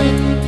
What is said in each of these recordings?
Bye.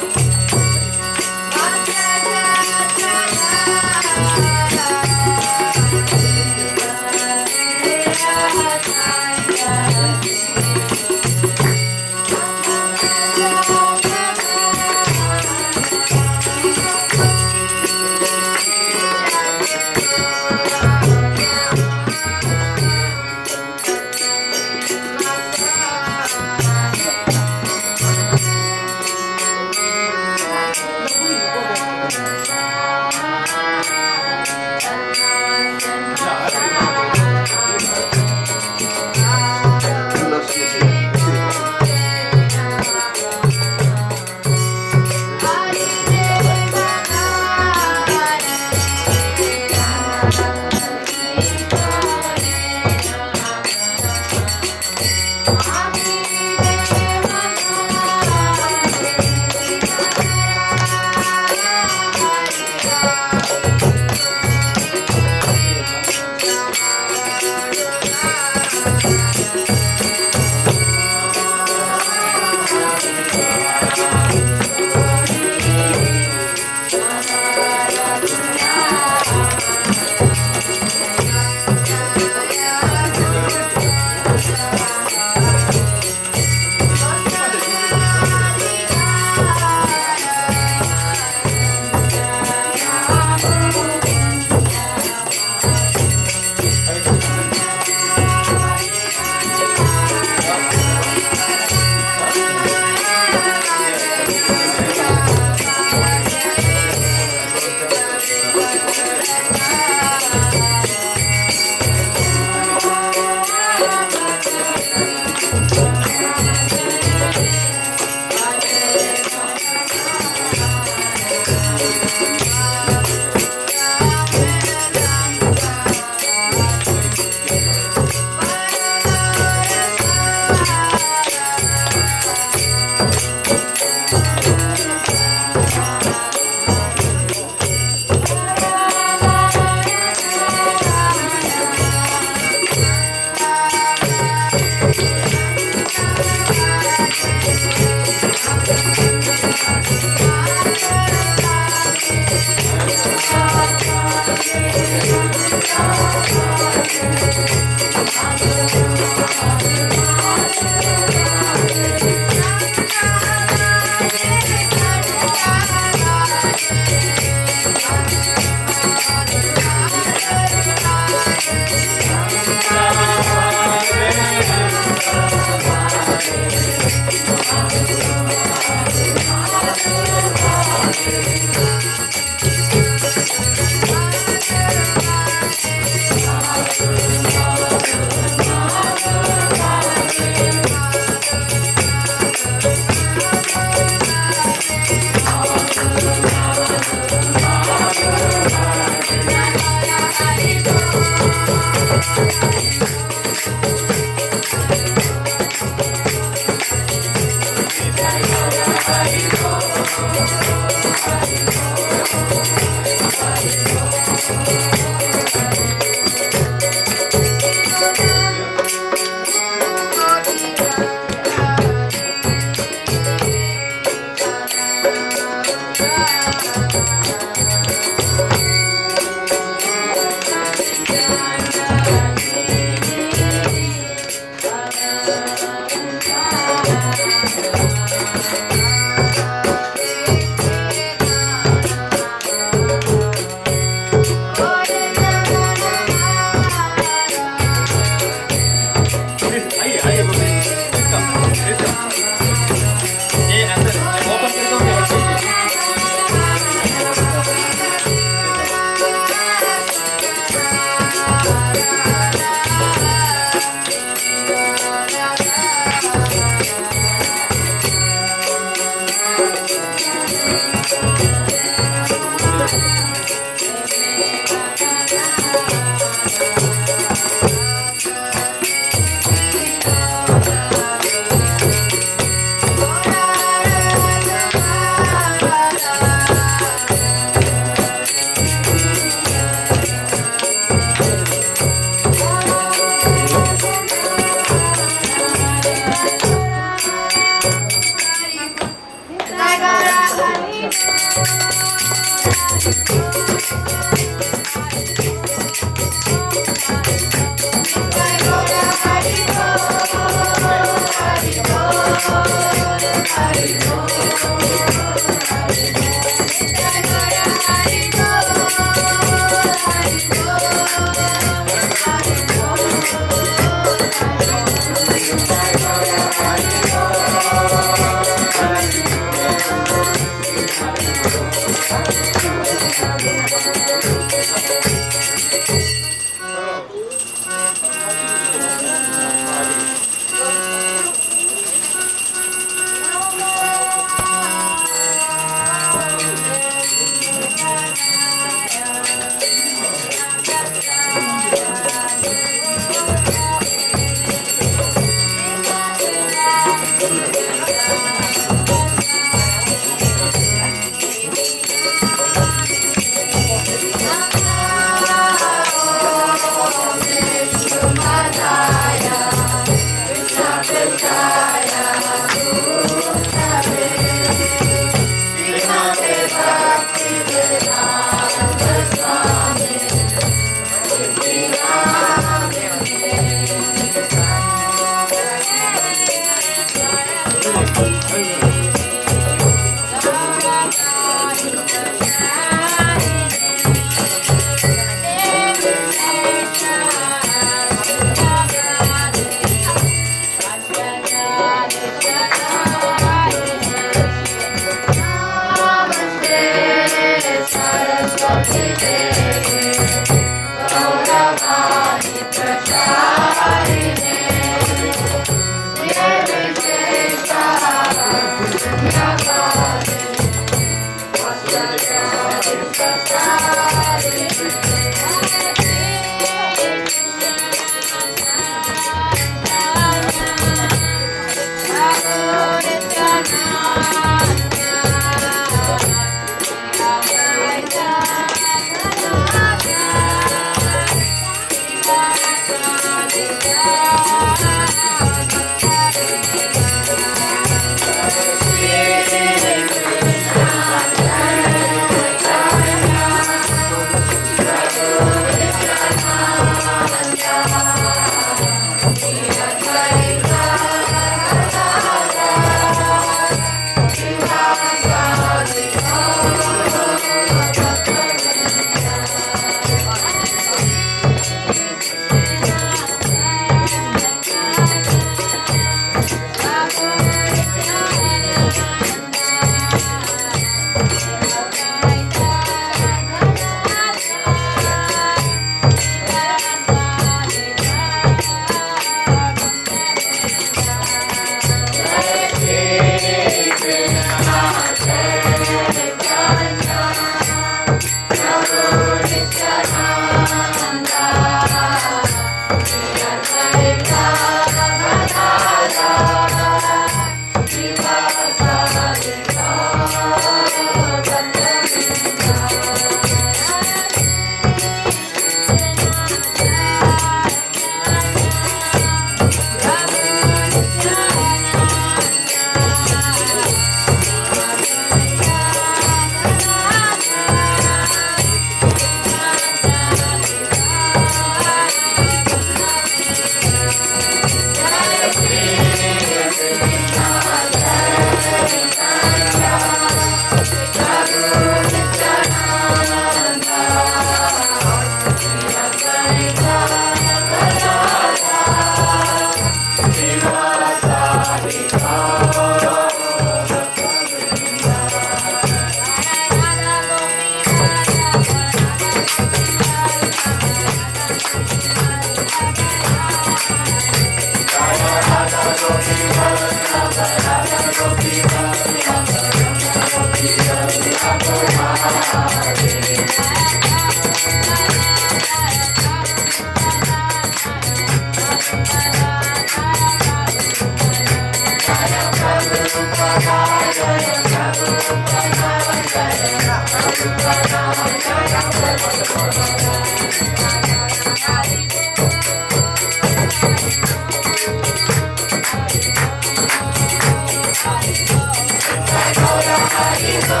Haribo,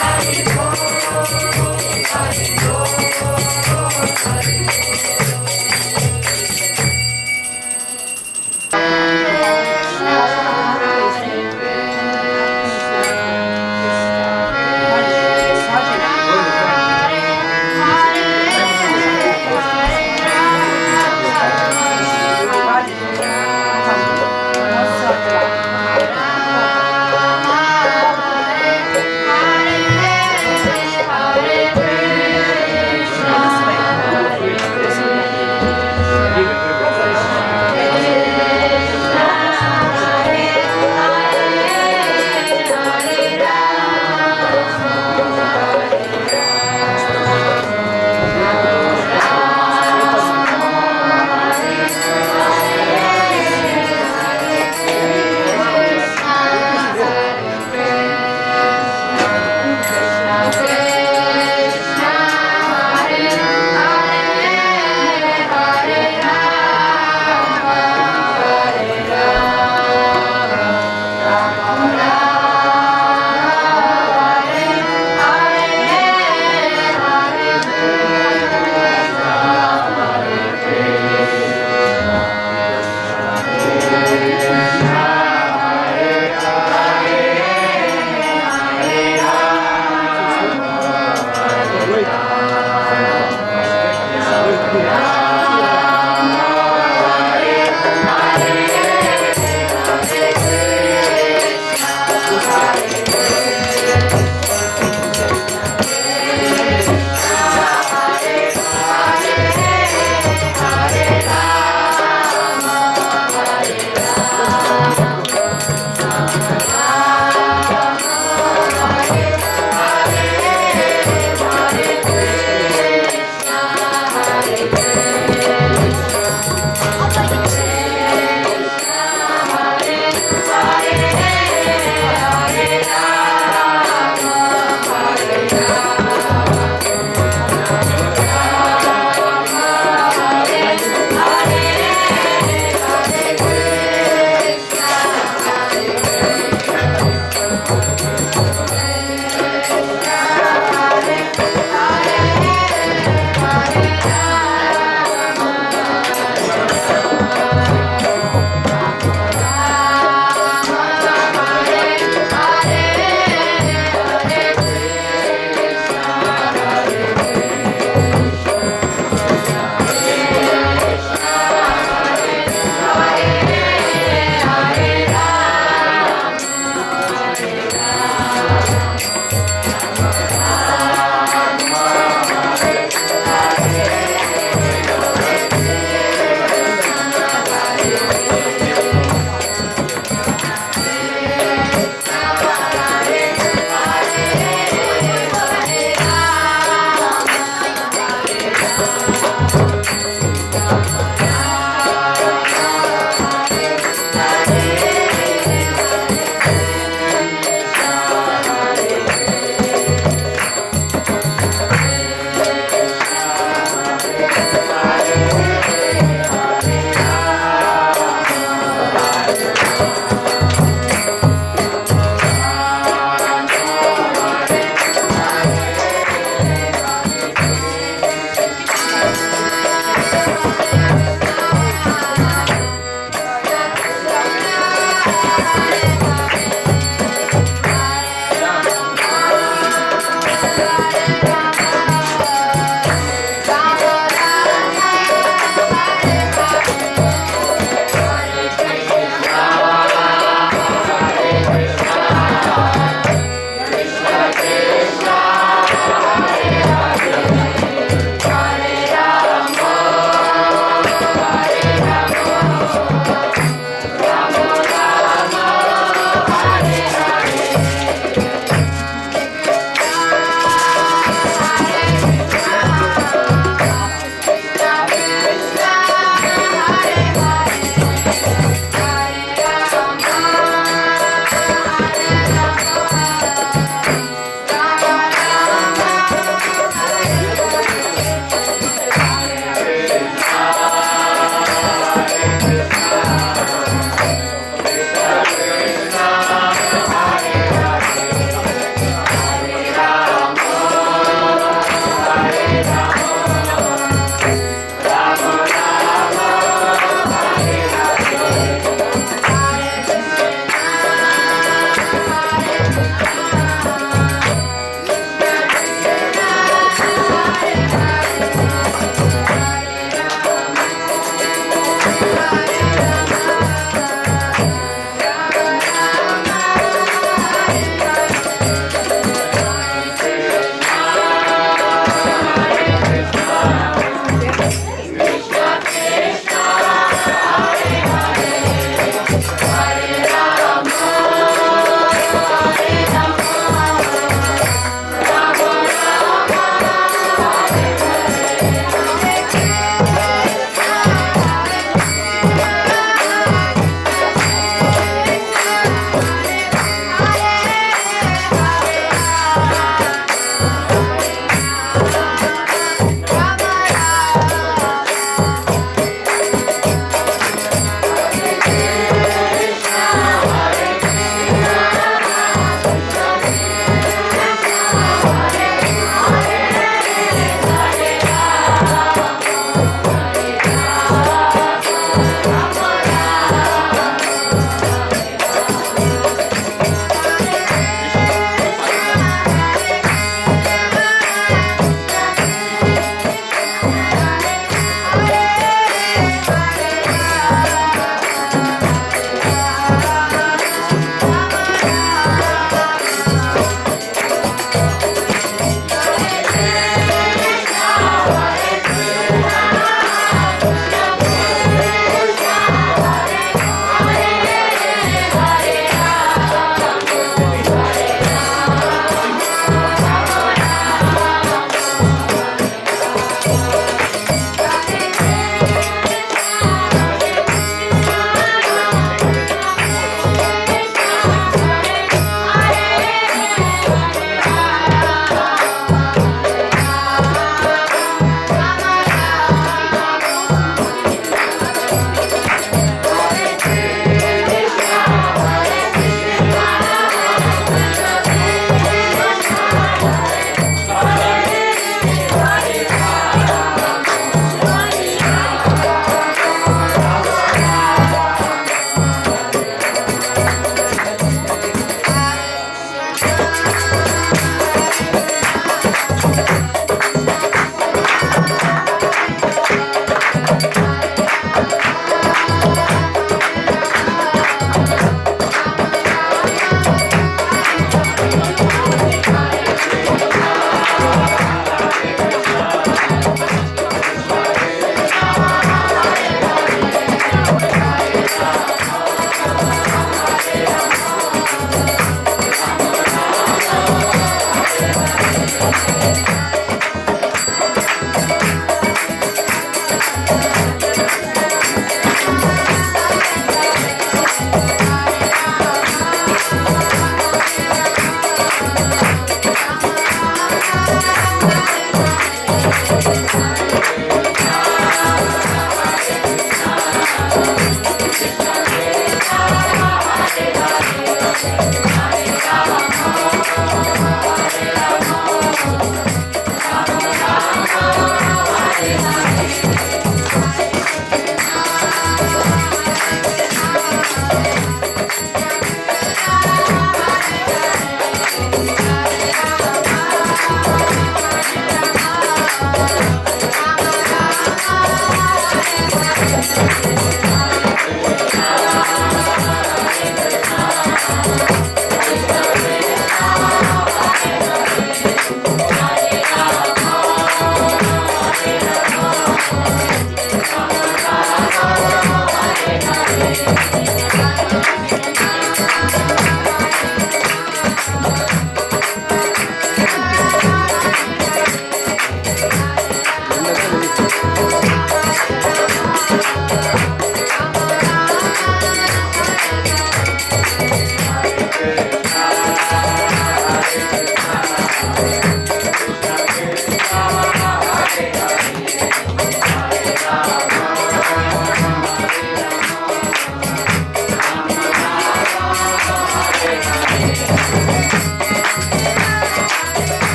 Haribo,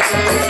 Jaya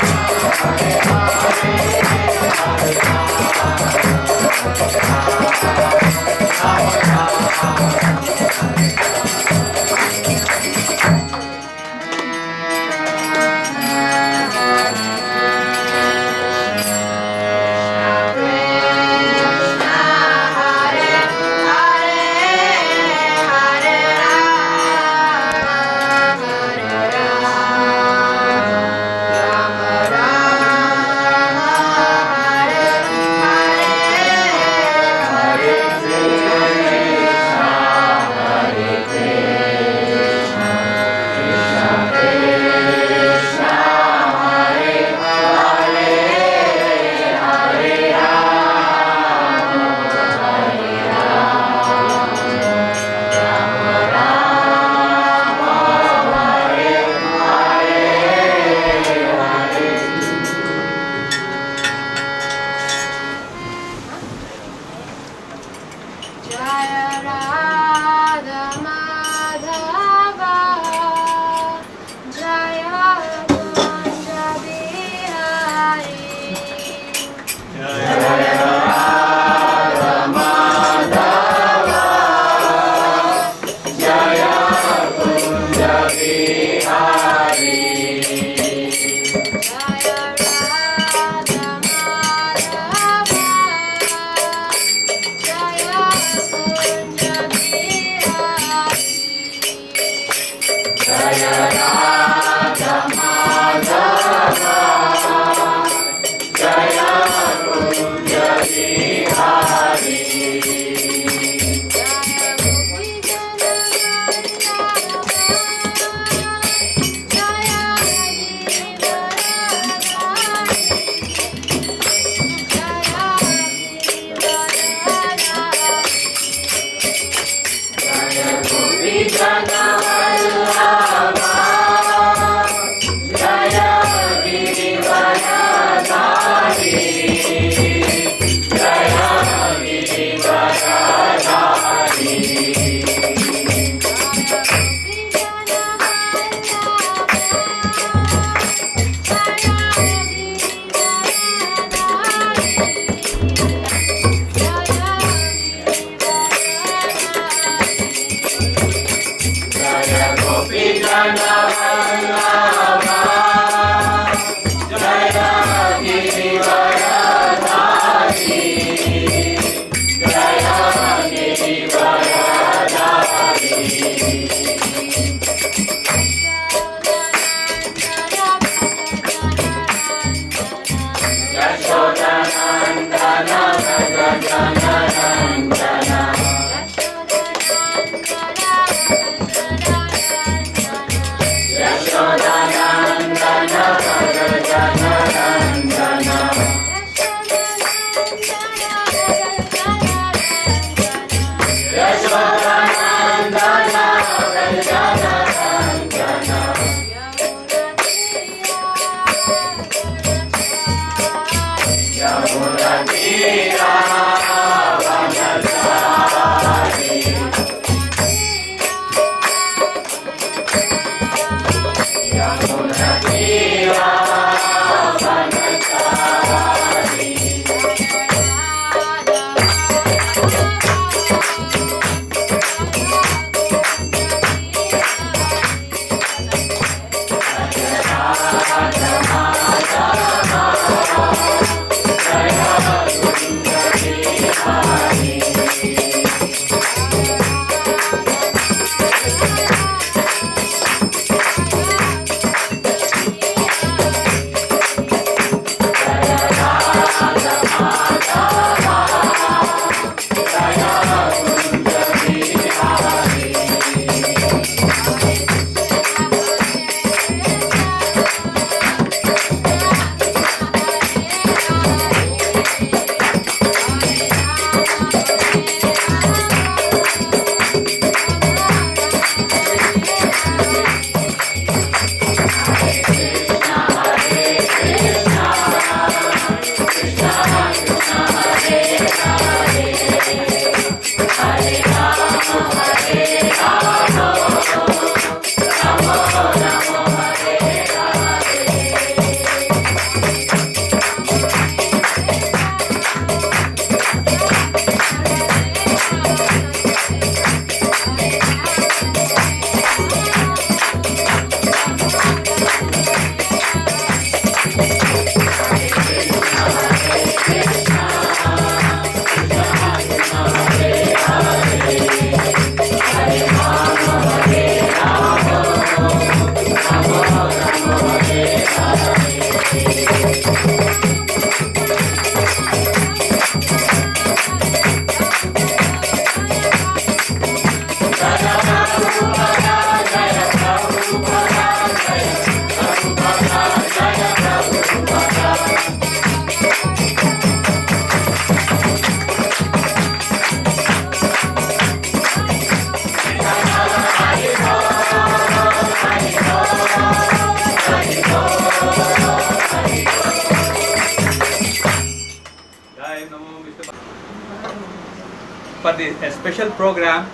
For a special program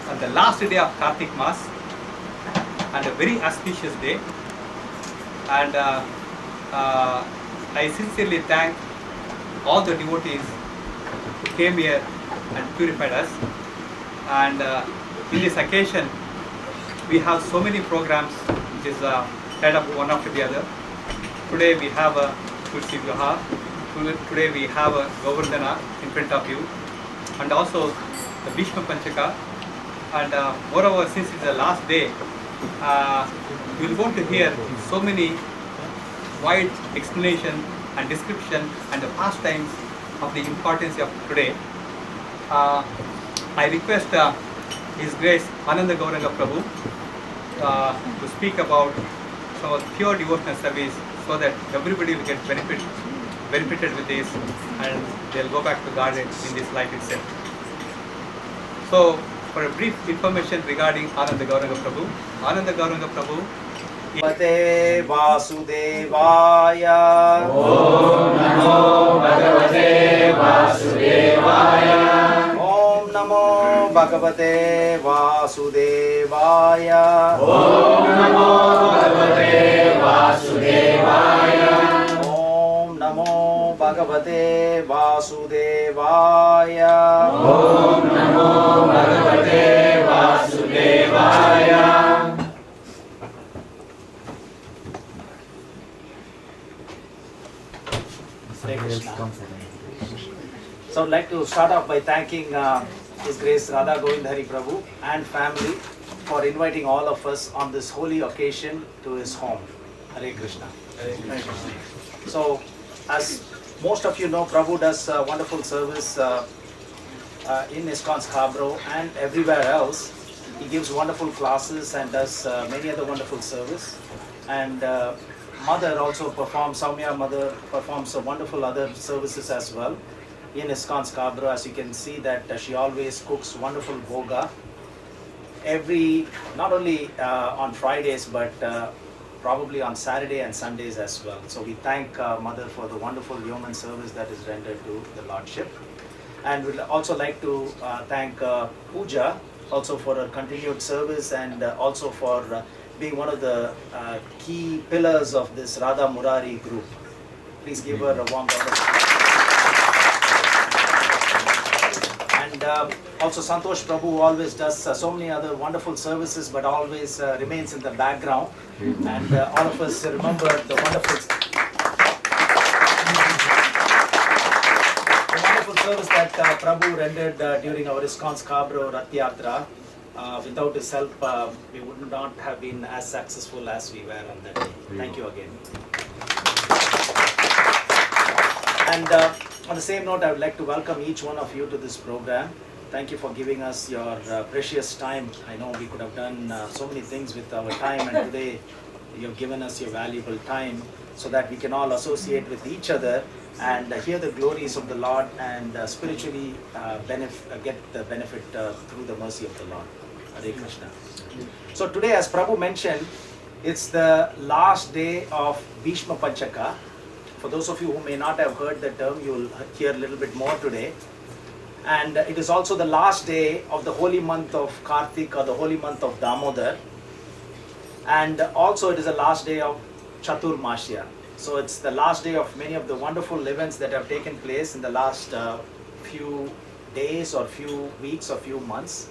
on the last day of Kartik Mass and a very auspicious day, and I sincerely thank all the devotees who came here and purified us. And in this occasion we have so many programs which is tied up one after the other. Today we have a Tulsi Vivaha, today we have a Govardhana in front of you, and also the Bhishma Panchaka, and moreover, since it's the last day, you will going to hear so many wide explanation and description and the pastimes of the importance of today. I request His Grace Ananda Gauranga Prabhu to speak about some pure devotional service, so that everybody will get benefited with this, and they'll go back to God in this life itself. So, for a brief information regarding Ananda Gauranga Prabhu, Ananda Gauranga Prabhu Bhagavate Vasudevaya. Om Namo Bhagavate Vasudevaya. Om Namo Bhagavate Vasudevaya. Om Namo Bhagavate Vasudevaya. Om Namo Bhagavate Vasudevaya. Om Namo Bhagavate Vasudevaya. Hare Krishna. So I'd like to start off by thanking His Grace Radha Govind Hari Prabhu and family for inviting all of us on this holy occasion to his home. Hare Krishna. Hare Krishna. So, as most of you know, Prabhu does wonderful service in ISKCON Scarborough and everywhere else. He gives wonderful classes and does many other wonderful service. And Mother also performs, Soumya Mother performs wonderful other services as well in ISKCON Scarborough. As you can see that she always cooks wonderful bhoga not only on Fridays but probably on Saturday and Sundays as well. So we thank Mother for the wonderful yeoman service that is rendered to the Lordship. And we'd also like to thank Pooja also for her continued service, and also for being one of the key pillars of this Radha Murari group. Please give her a warm welcome. And also Santosh Prabhu, who always does so many other wonderful services but always remains in the background. And all of us remember the wonderful service that Prabhu rendered during our ISKCON Scarborough Rath Yatra. Without his help, we would not have been as successful as we were on that day. Thank you again. And on the same note, I would like to welcome each one of you to this program. Thank you for giving us your precious time. I know we could have done so many things with our time, and today you have given us your valuable time so that we can all associate with each other and hear the glories of the Lord and spiritually get the benefit through the mercy of the Lord. Hare Krishna. So today, as Prabhu mentioned, it's the last day of Bhishma Panchaka. For those of you who may not have heard the term, you will hear a little bit more today. And it is also the last day of the holy month of Kartik, or the holy month of Damodar. And also it is the last day of Chaturmasya. So it's the last day of many of the wonderful events that have taken place in the last few days or few weeks or few months.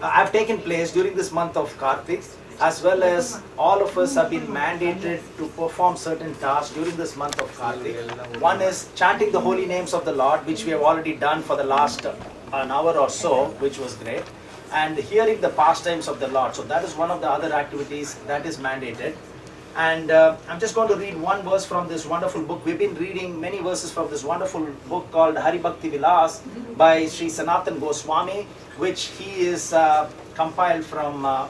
Have taken place during this month of Kartik, as well as all of us have been mandated to perform certain tasks during this month of Kartik. One is chanting the holy names of the Lord, which we have already done for the last an hour or so, which was great. And hearing the pastimes of the Lord. So that is one of the other activities that is mandated. And I'm just going to read one verse from this wonderful book. We've been reading many verses from this wonderful book called Hari Bhakti Vilas by Sri Sanatan Goswami, which he is compiled from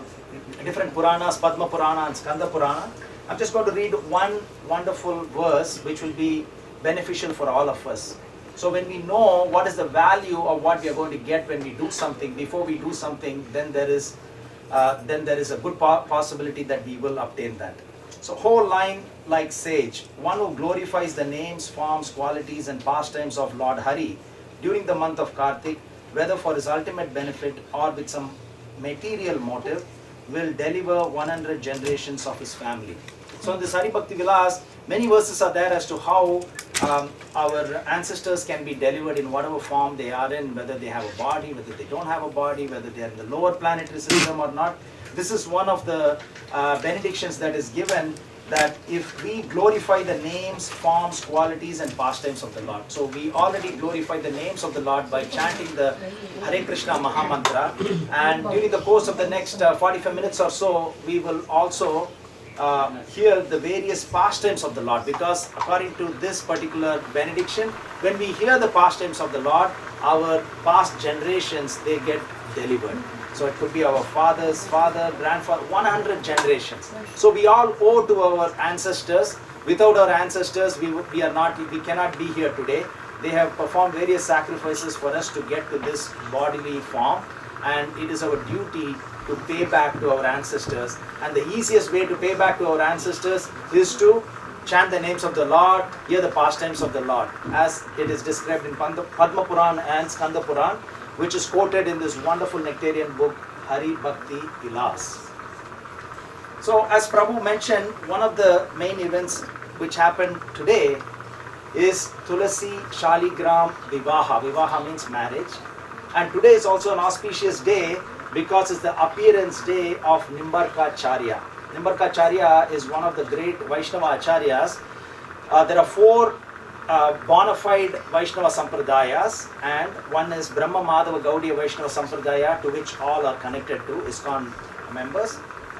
different Puranas, Padma Purana and Skanda Purana. I'm just going to read one wonderful verse which will be beneficial for all of us. So when we know what is the value of what we are going to get when we do something, before we do something, then there is a good possibility that we will obtain that. So whole line like sage, one who glorifies the names, forms, qualities and pastimes of Lord Hari during the month of Kartik, whether for his ultimate benefit or with some material motive, will deliver 100 generations of his family. So in this Hari Bhakti Vilas, many verses are there as to how our ancestors can be delivered in whatever form they are in, whether they have a body, whether they don't have a body, whether they are in the lower planetary system or not. This is one of the benedictions that is given, that if we glorify the names, forms, qualities and pastimes of the Lord. So we already glorify the names of the Lord by chanting the Hare Krishna Maha Mantra, and during the course of the next 45 minutes or so, we will also hear the various pastimes of the Lord, because according to this particular benediction, when we hear the pastimes of the Lord, our past generations, they get delivered. So it could be our father's father, grandfather, 100 generations. So we all owe to our ancestors. Without our ancestors, we cannot be here today. They have performed various sacrifices for us to get to this bodily form, and it is our duty to pay back to our ancestors. And the easiest way to pay back to our ancestors is to chant the names of the Lord, hear the pastimes of the Lord, as it is described in Padma Puran and Skanda Puran, which is quoted in this wonderful nectarian book, Hari Bhakti Vilas. So as Prabhu mentioned, one of the main events which happened today is Tulasi Shaligram Vivaha. Vivaha means marriage. And today is also an auspicious day because it's the appearance day of Nimbarkacharya. Nimbarkacharya is one of the great Vaishnava Acharyas. There are four bona fide Vaishnava Sampradayas, and one is Brahma Madhava Gaudiya Vaishnava Sampradaya, to which all are connected to ISKCON members.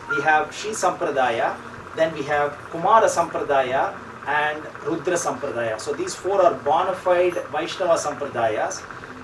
We have Shri Sampradaya, then we have Kumara Sampradaya and Rudra Sampradaya. So these four are bona fide Vaishnava Sampradayas.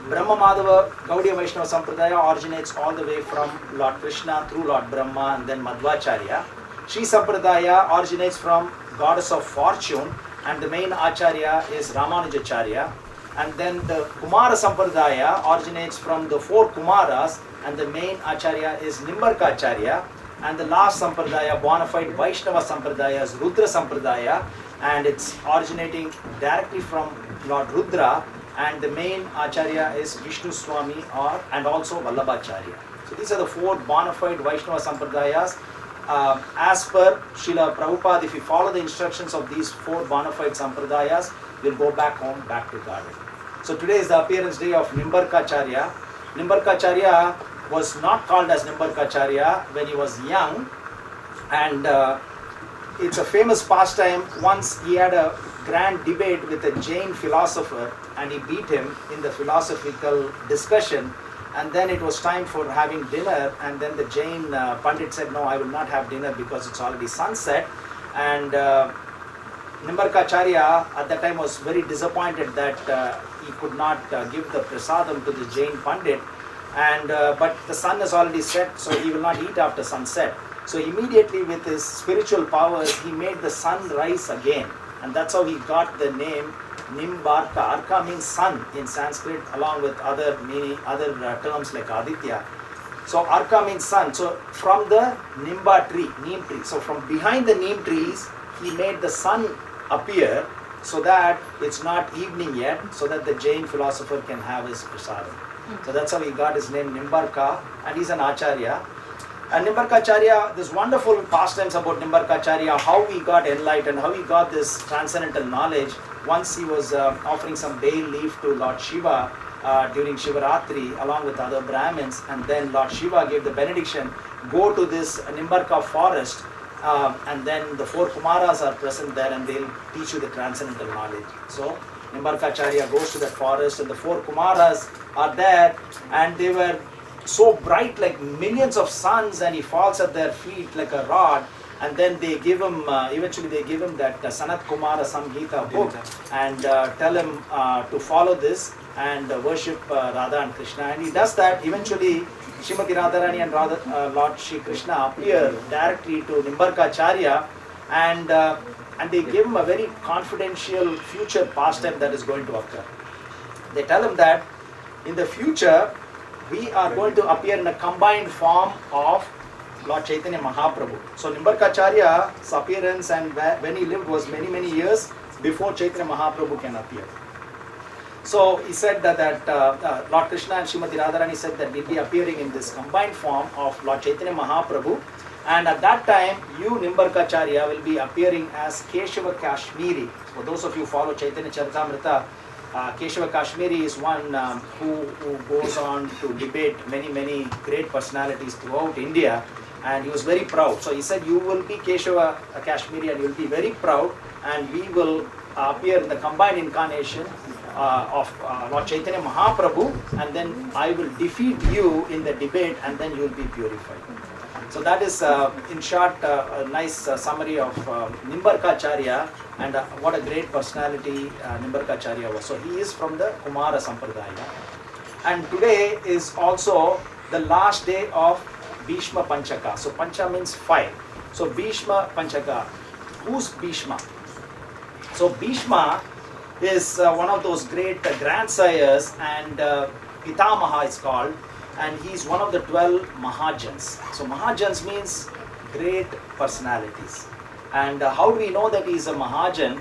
Brahma Madhava Gaudiya Vaishnava Sampradaya originates all the way from Lord Krishna through Lord Brahma and then Madhvacharya. Shri Sampradaya originates from Goddess of Fortune, and the main Acharya is Ramanujacharya. And then the Kumara Sampradaya originates from the four Kumaras, and the main Acharya is Nimbarkacharya. And the last Sampradaya, bona fide Vaishnava Sampradaya, is Rudra Sampradaya, and it's originating directly from Lord Rudra, and the main Acharya is Vishnu Swami and also Vallabhacharya. So these are the four bona fide Vaishnava Sampradayas. As per Srila Prabhupada, if we follow the instructions of these four bona fide Sampradayas, we'll go back home, back to garden. So today is the appearance day of Nimbarkacharya. Nimbarkacharya was not called as Nimbarkacharya when he was young, and it's a famous pastime. Once he had a grand debate with a Jain philosopher, and he beat him in the philosophical discussion, and then it was time for having dinner, and then the Jain Pandit said, no, I will not have dinner because it's already sunset. And Nimbarkacharya at that time was very disappointed that he could not give the prasadam to the Jain Pandit, and but the sun has already set, so he will not eat after sunset. So immediately with his spiritual powers, he made the sun rise again, and that's how he got the name Nimbarka. Arka means sun in Sanskrit, along with other terms like Aditya. So Arka means sun. So from the Nimba tree, neem tree. So from behind the neem trees, he made the sun appear, so that it's not evening yet, so that the Jain philosopher can have his prasadam. So that's how he got his name Nimbarka, and he's an Acharya. And Nimbarkacharya, there's wonderful pastimes about Nimbarkacharya, how he got enlightened, how he got this transcendental knowledge. Once he was offering some bay leaf to Lord Shiva during Shivaratri along with other Brahmins, and then Lord Shiva gave the benediction, go to this Nimbarka forest, and then the four Kumaras are present there and they'll teach you the transcendental knowledge. So Nimbarkacharya goes to that forest, and the four Kumaras are there, and they were so bright like millions of suns, and he falls at their feet like a rod, and then they give him, eventually they give him that Sanat Kumara Samhita book and tell him to follow this and worship Radha and Krishna. And he does that. Eventually, Srimati Radharani and Lord Shri Krishna appear directly to Nimbarkacharya, and they give him a very confidential future pastime that is going to occur. They tell him that in the future, we are going to appear in a combined form of Lord Chaitanya Mahaprabhu. So Nimbarkacharya's appearance and when he lived was many years before Chaitanya Mahaprabhu can appear. So he said that Lord Krishna and Srimati Radharani said that we'll be appearing in this combined form of Lord Chaitanya Mahaprabhu, and at that time you Nimbarkacharya will be appearing as Keshava Kashmiri. For those of you who follow Chaitanya Charitamrita, Keshava Kashmiri is one who goes on to debate many great personalities throughout India, and he was very proud. So he said, you will be Keshava Kashmiri and you will be very proud, and we will appear in the combined incarnation of Lord Chaitanya Mahaprabhu, and then I will defeat you in the debate, and then you will be purified. So that is in short a nice summary of Nimbarkacharya, and what a great personality Nimbarkacharya was. So he is from the Kumara Sampradaya, and today is also the last day of Bhishma Panchaka. So Pancha means 5. So Bhishma Panchaka. Who's Bhishma? So Bhishma is one of those great grandsires, and Pitamaha is called, and he is one of the 12 Mahajans. So Mahajans means great personalities. And how do we know that he is a Mahajan?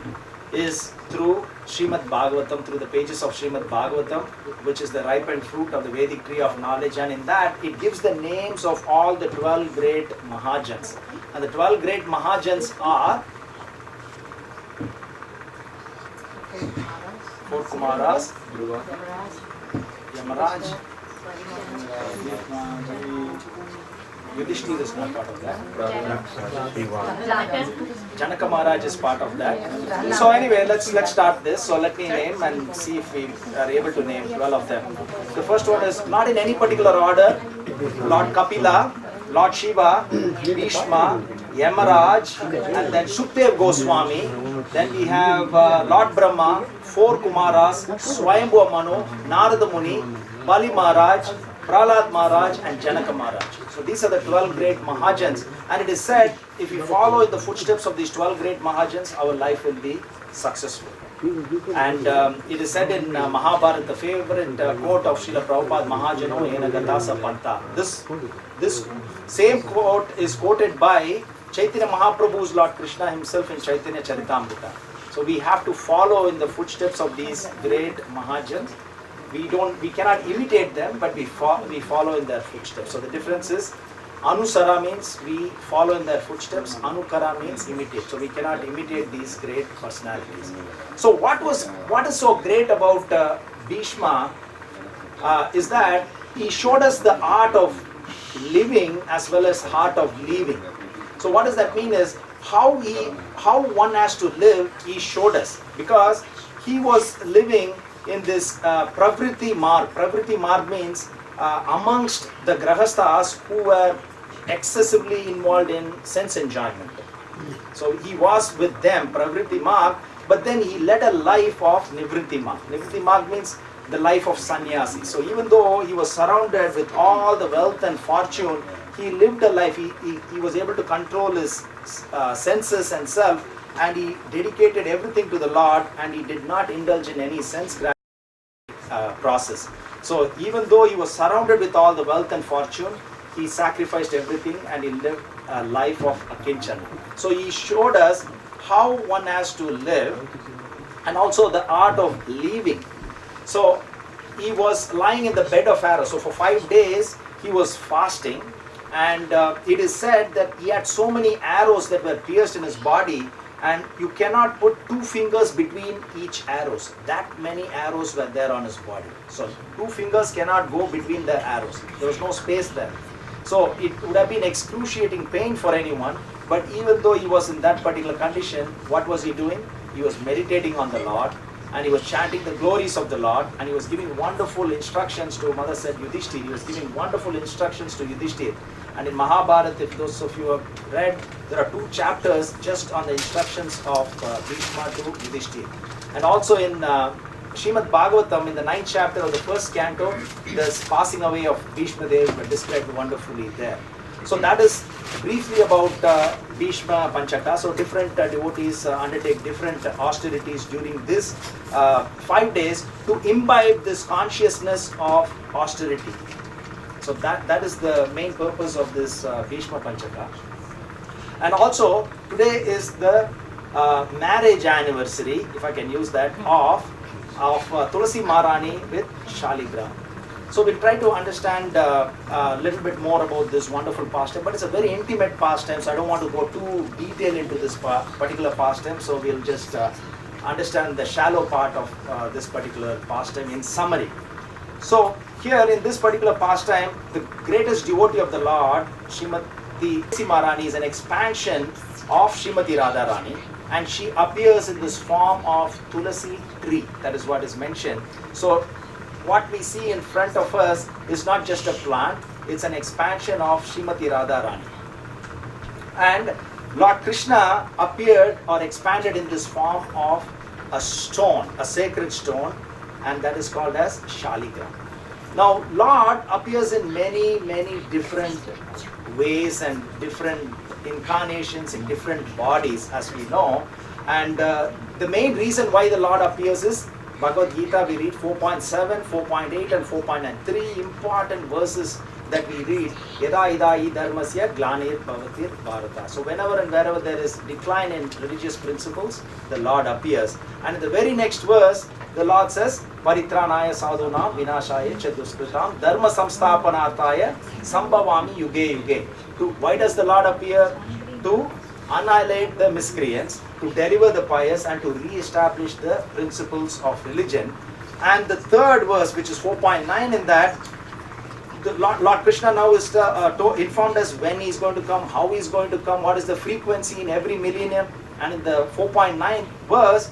Is through Srimad Bhagavatam, through the pages of Srimad Bhagavatam, which is the ripened fruit of the Vedic tree of knowledge, and in that it gives the names of all the 12 great Mahajans. And the 12 great Mahajans are 4 Kumaras, Yamaraj, Yudhishthira is not part of that. Janaka Maharaj is part of that. So anyway, let's start this. So let me name and see if we are able to name 12 of them. The first one is not in any particular order. Lord Kapila, Lord Shiva, Bhishma, Yamaraj, and then Shukdev Goswami. Then we have Lord Brahma, 4 Kumaras, Swayambhuva Manu, Narada Muni, Bali Maharaj, Prahlad Maharaj, and Janaka Maharaj. So these are the 12 great Mahajans, and it is said if we follow in the footsteps of these 12 great Mahajans, our life will be successful. And it is said in Mahabharata, the favorite quote of Srila Prabhupada, Mahajano ena gatasa panta. This same quote is quoted by Chaitanya Mahaprabhu's Lord Krishna himself in Chaitanya Charitamrita. So we have to follow in the footsteps of these great Mahajans. We cannot imitate them, but we follow in their footsteps. So the difference is, Anusara means we follow in their footsteps, Anukara means imitate. So we cannot imitate these great personalities. So what is so great about Bhishma is that he showed us the art of living as well as art of leaving. So what does that mean is, how one has to live, he showed us, because he was living in this Pravriti Marg. Pravriti Marg means amongst the Grahasthas who were excessively involved in sense enjoyment. So he was with them, Pravriti Marg, but then he led a life of Nivritti Marg. Nivritti Marg means the life of sannyasi. So even though he was surrounded with all the wealth and fortune, he lived a life, he was able to control his senses and self, and he dedicated everything to the Lord, and he did not indulge in any sense process. So even though he was surrounded with all the wealth and fortune, he sacrificed everything and he lived a life of akinchana. So he showed us how one has to live, and also the art of leaving. So he was lying in the bed of arrows. So for 5 days he was fasting, and it is said that he had so many arrows that were pierced in his body, and you cannot put 2 fingers between each arrows. That many arrows were there on his body. So 2 fingers cannot go between the arrows. There was no space there. So it would have been excruciating pain for anyone. But even though he was in that particular condition, what was he doing? He was meditating on the Lord, and he was chanting the glories of the Lord, and he was giving wonderful instructions to, Mother said Yudhishthira, he was giving wonderful instructions to Yudhishthira. And in Mahabharata, if those of you have read, there are 2 chapters just on the instructions of Bhishma to Yudhishthira. And also in Srimad Bhagavatam, in the 9th chapter of the 1st canto, this passing away of Bhishma Dev is described wonderfully there. So that is briefly about Bhishma Panchaka. So different devotees undertake different austerities during this 5 days to imbibe this consciousness of austerity. So that is the main purpose of this Bhishma Panchaka. And also today is the marriage anniversary, if I can use that, of Tulasi Maharani with Shaligram. So we'll try to understand a little bit more about this wonderful pastime, but it's a very intimate pastime, so I don't want to go too detailed into this particular pastime, so we'll just understand the shallow part of this particular pastime in summary. So here in this particular pastime, the greatest devotee of the Lord, Srimati Tulasi Maharani, is an expansion of Srimati Radharani, and she appears in this form of Tulasi tree. That is what is mentioned. So what we see in front of us is not just a plant, it's an expansion of Srimati Radharani. And Lord Krishna appeared or expanded in this form of a stone, a sacred stone, and that is called as Shaligram. Now Lord appears in many different ways and different incarnations in different bodies, as we know. And the main reason why the Lord appears is Bhagavad Gita. We read 4.7, 4.8 and 4.9. 3 important verses that we read. Yada idai dharmasya glanir bhavatir bharata. So whenever and wherever there is decline in religious principles, the Lord appears. And in the very next verse, the Lord says, Paritranaya sadhunam vinashaya chaduskritam dharma samsthapanarthaya sambhavami yuge yuge. Why does the Lord appear? To annihilate the miscreants, to deliver the pious, and to re-establish the principles of religion. And the third verse, which is 4.9, in that, the Lord Krishna now is informed us when he is going to come, how he is going to come, what is the frequency in every millennium. And in the 4.9 verse,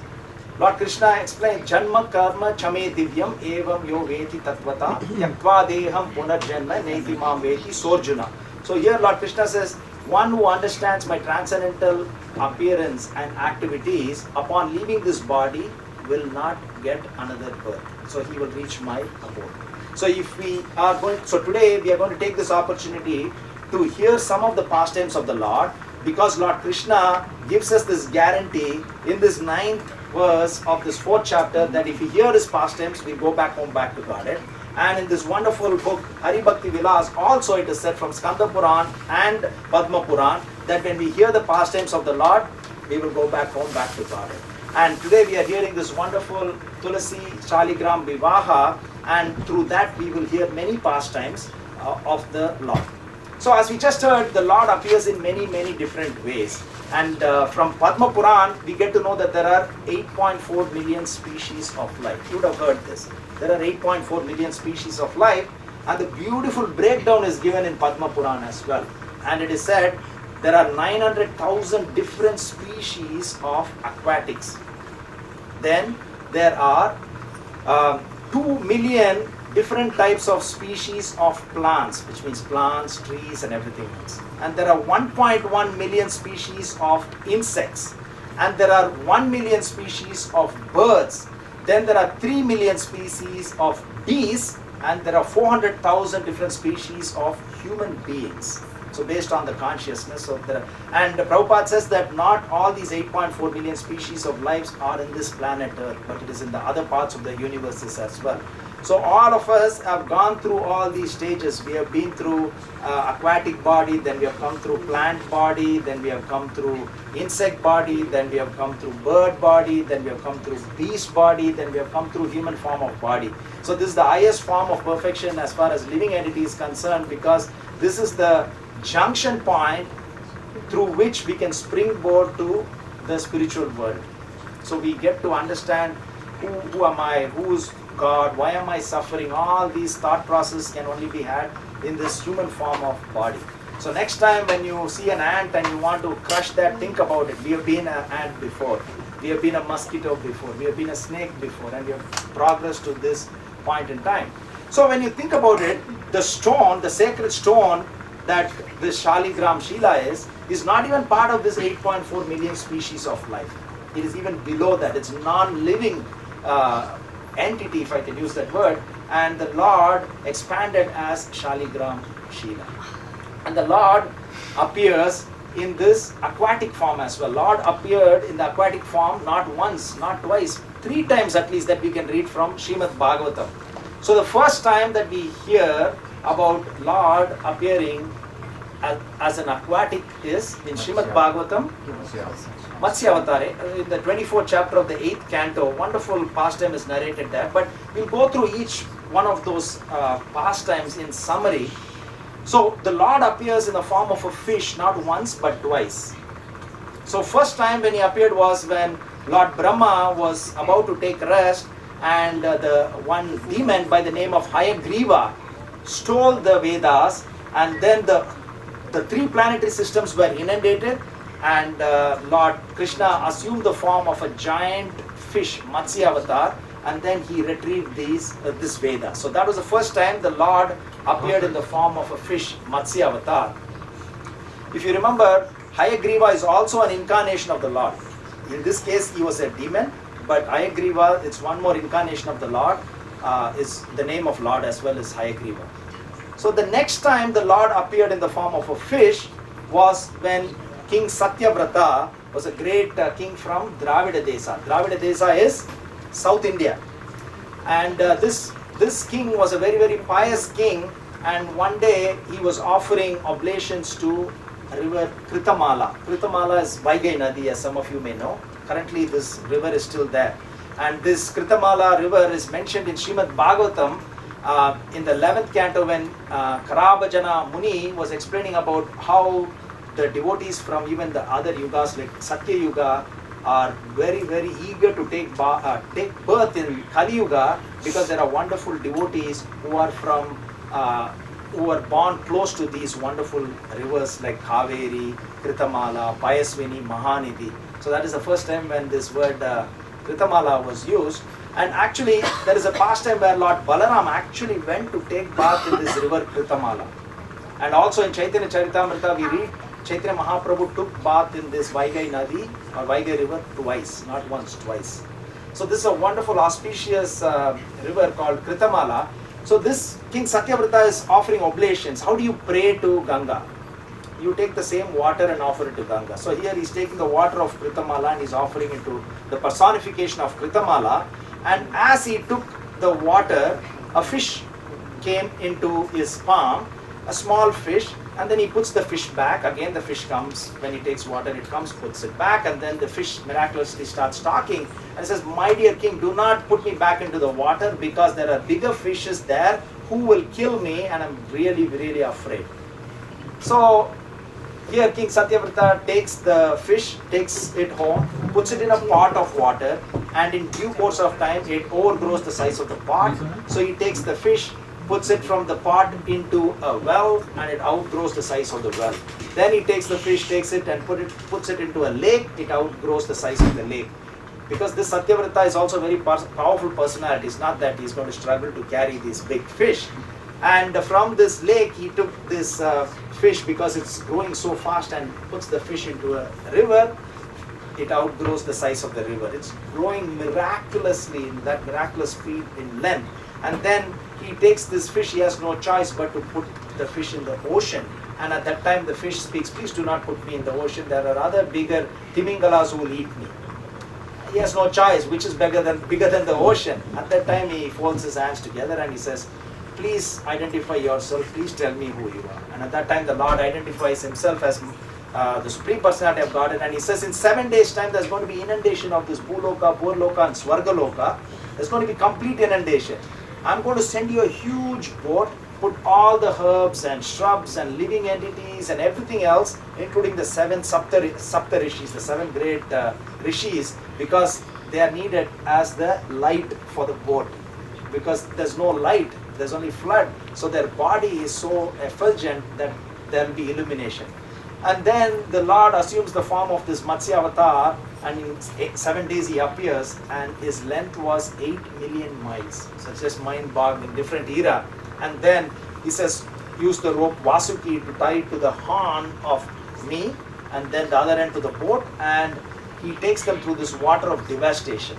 Lord Krishna explains, Janma karma chame divyam evam yo veti tatvata yaktva deham punarjanma neti mam veti sorjuna. So here Lord Krishna says, one who understands my transcendental appearance and activities upon leaving this body will not get another birth. So he will reach my abode. So if we are going, so today we are going to take this opportunity to hear some of the pastimes of the Lord, because Lord Krishna gives us this guarantee in this 9th verse of this 4th chapter that if we hear his pastimes, we go back home, back to Godhead. And in this wonderful book, Hari Bhakti Vilas, also it is said from Skanda Puran and Padma Puran that when we hear the pastimes of the Lord, we will go back home, back to Godhead. And today we are hearing this wonderful Tulasi Shaligram Vivaha, and through that we will hear many pastimes of the Lord. So as we just heard, the Lord appears in many different ways. And from Padma Puran, we get to know that there are 8.4 million species of life. You would have heard this. There are 8.4 million species of life, and the beautiful breakdown is given in Padma Puran as well. And it is said there are 900,000 different species of aquatics. Then there are 2 million different types of species of plants, which means plants, trees and everything else. And there are 1.1 million species of insects. And there are 1 million species of birds. Then there are 3 million species of bees, and there are 400,000 different species of human beings. So based on the consciousness of the... And Prabhupada says that not all these 8.4 million species of lives are in this planet Earth, but it is in the other parts of the universes as well. So all of us have gone through all these stages. We have been through aquatic body, then we have come through plant body, then we have come through insect body, then we have come through bird body, then we have come through beast body, then we have come through human form of body. So this is the highest form of perfection as far as living entity is concerned, because this is the junction point through which we can springboard to the spiritual world. So we get to understand who am I, who is God, why am I suffering? All these thought processes can only be had in this human form of body. So next time when you see an ant and you want to crush that, think about it. We have been an ant before. We have been a mosquito before. We have been a snake before, and we have progressed to this point in time. So when you think about it, the stone, the sacred stone, that this Shaligram Shila is not even part of this 8.4 million species of life. It is even below that. It's non-living entity, if I can use that word. And the Lord expanded as Shaligram Shila. And the Lord appears in this aquatic form as well. Lord appeared in the aquatic form not once, not twice, 3 times at least that we can read from Srimad Bhagavatam. So the first time that we hear about Lord appearing as an aquatic is in Srimad Bhagavatam, Matsya Avatare, in the 24th chapter of the 8th canto. Wonderful pastime is narrated there, but we'll go through each one of those pastimes in summary. So the Lord appears in the form of a fish not once but twice. So first time when he appeared was when Lord Brahma was about to take rest, and the one demon by the name of Hayagriva stole the Vedas, and then the 3 planetary systems were inundated, and Lord Krishna assumed the form of a giant fish, Matsya Avatar, and then he retrieved this Veda. So that was the first time the Lord appeared in the form of a fish, Matsya Avatar. If you remember, Hayagriva is also an incarnation of the Lord. In this case, he was a demon, but Hayagriva, it's one more incarnation of the Lord, is the name of Lord as well as Hayagriva. So the next time the Lord appeared in the form of a fish was when King Satyavrata was a great king from Dravida Desa. Dravida Desa is South India. And this king was a very, very pious king, and one day he was offering oblations to river Kritamala. Kritamala is Vaigai Nadi, as some of you may know. Currently this river is still there. And this Kritamala river is mentioned in Srimad Bhagavatam in the 11th canto when Karabhajana Muni was explaining about how the devotees from even the other yugas like Satya Yuga are very, very eager to take birth in Kali Yuga, because there are wonderful devotees who are from who are born close to these wonderful rivers like Kaveri, Kritamala, Payasvini, Mahanidhi. So that is the first time when this word Kritamala was used. And actually there is a pastime where Lord Balaram actually went to take bath in this river Kritamala. And also in Chaitanya Charitamrita we read Chaitanya Mahaprabhu took bath in this Vaigai Nadi or Vaigai river twice, not once, twice. So this is a wonderful auspicious river called Kritamala. So this King Satyavrata is offering oblations. How do you pray to Ganga? You take the same water and offer it to Ganga. So here he's taking the water of Kritamala and he's offering it to the personification of Kritamala. And as he took the water, a fish came into his palm, a small fish, and then he puts the fish back. Again the fish comes, when he takes water it comes, puts it back, and then the fish miraculously starts talking and says, "My dear king, do not put me back into the water because there are bigger fishes there who will kill me and I'm really, really afraid." So here King Satyavrata takes the fish, takes it home, puts it in a pot of water, and in due course of time it overgrows the size of the pot. So he takes the fish, puts it from the pot into a well, and it outgrows the size of the well. Then he takes the fish, takes it and puts it into a lake, it outgrows the size of the lake. Because this Satyavrata is also a very powerful personality. It's not that he's going to struggle to carry these big fish. And from this lake he took this fish, because it's growing so fast, and puts the fish into a river. It outgrows the size of the river. It's growing miraculously, in that miraculous speed in length. And then he takes this fish, he has no choice but to put the fish in the ocean. And at that time the fish speaks, "Please do not put me in the ocean, there are other bigger Timingalas who will eat me." He has no choice, which is bigger than the ocean. At that time he folds his hands together and he says, "Please identify yourself, please tell me who you are." And at that time the Lord identifies himself as the Supreme Personality of Godhead, and he says, in 7 days time there's going to be inundation of this Bhuloka, Purloka and Swargaloka. There's going to be complete inundation. I'm going to send you a huge boat, put all the herbs and shrubs and living entities and everything else, including the 7 Sapta Rishis, the 7 great Rishis, because they are needed as the light for the boat. Because there's no light, there's only flood. So their body is so effulgent that there will be illumination. And then the Lord assumes the form of this Matsya Avatar, and in 7 days he appears, and his length was 8 million miles. So it's just mind-boggling, different era. And then he says, used the rope Vasuki to tie it to the horn of me, and then the other end to the boat, and he takes them through this water of devastation,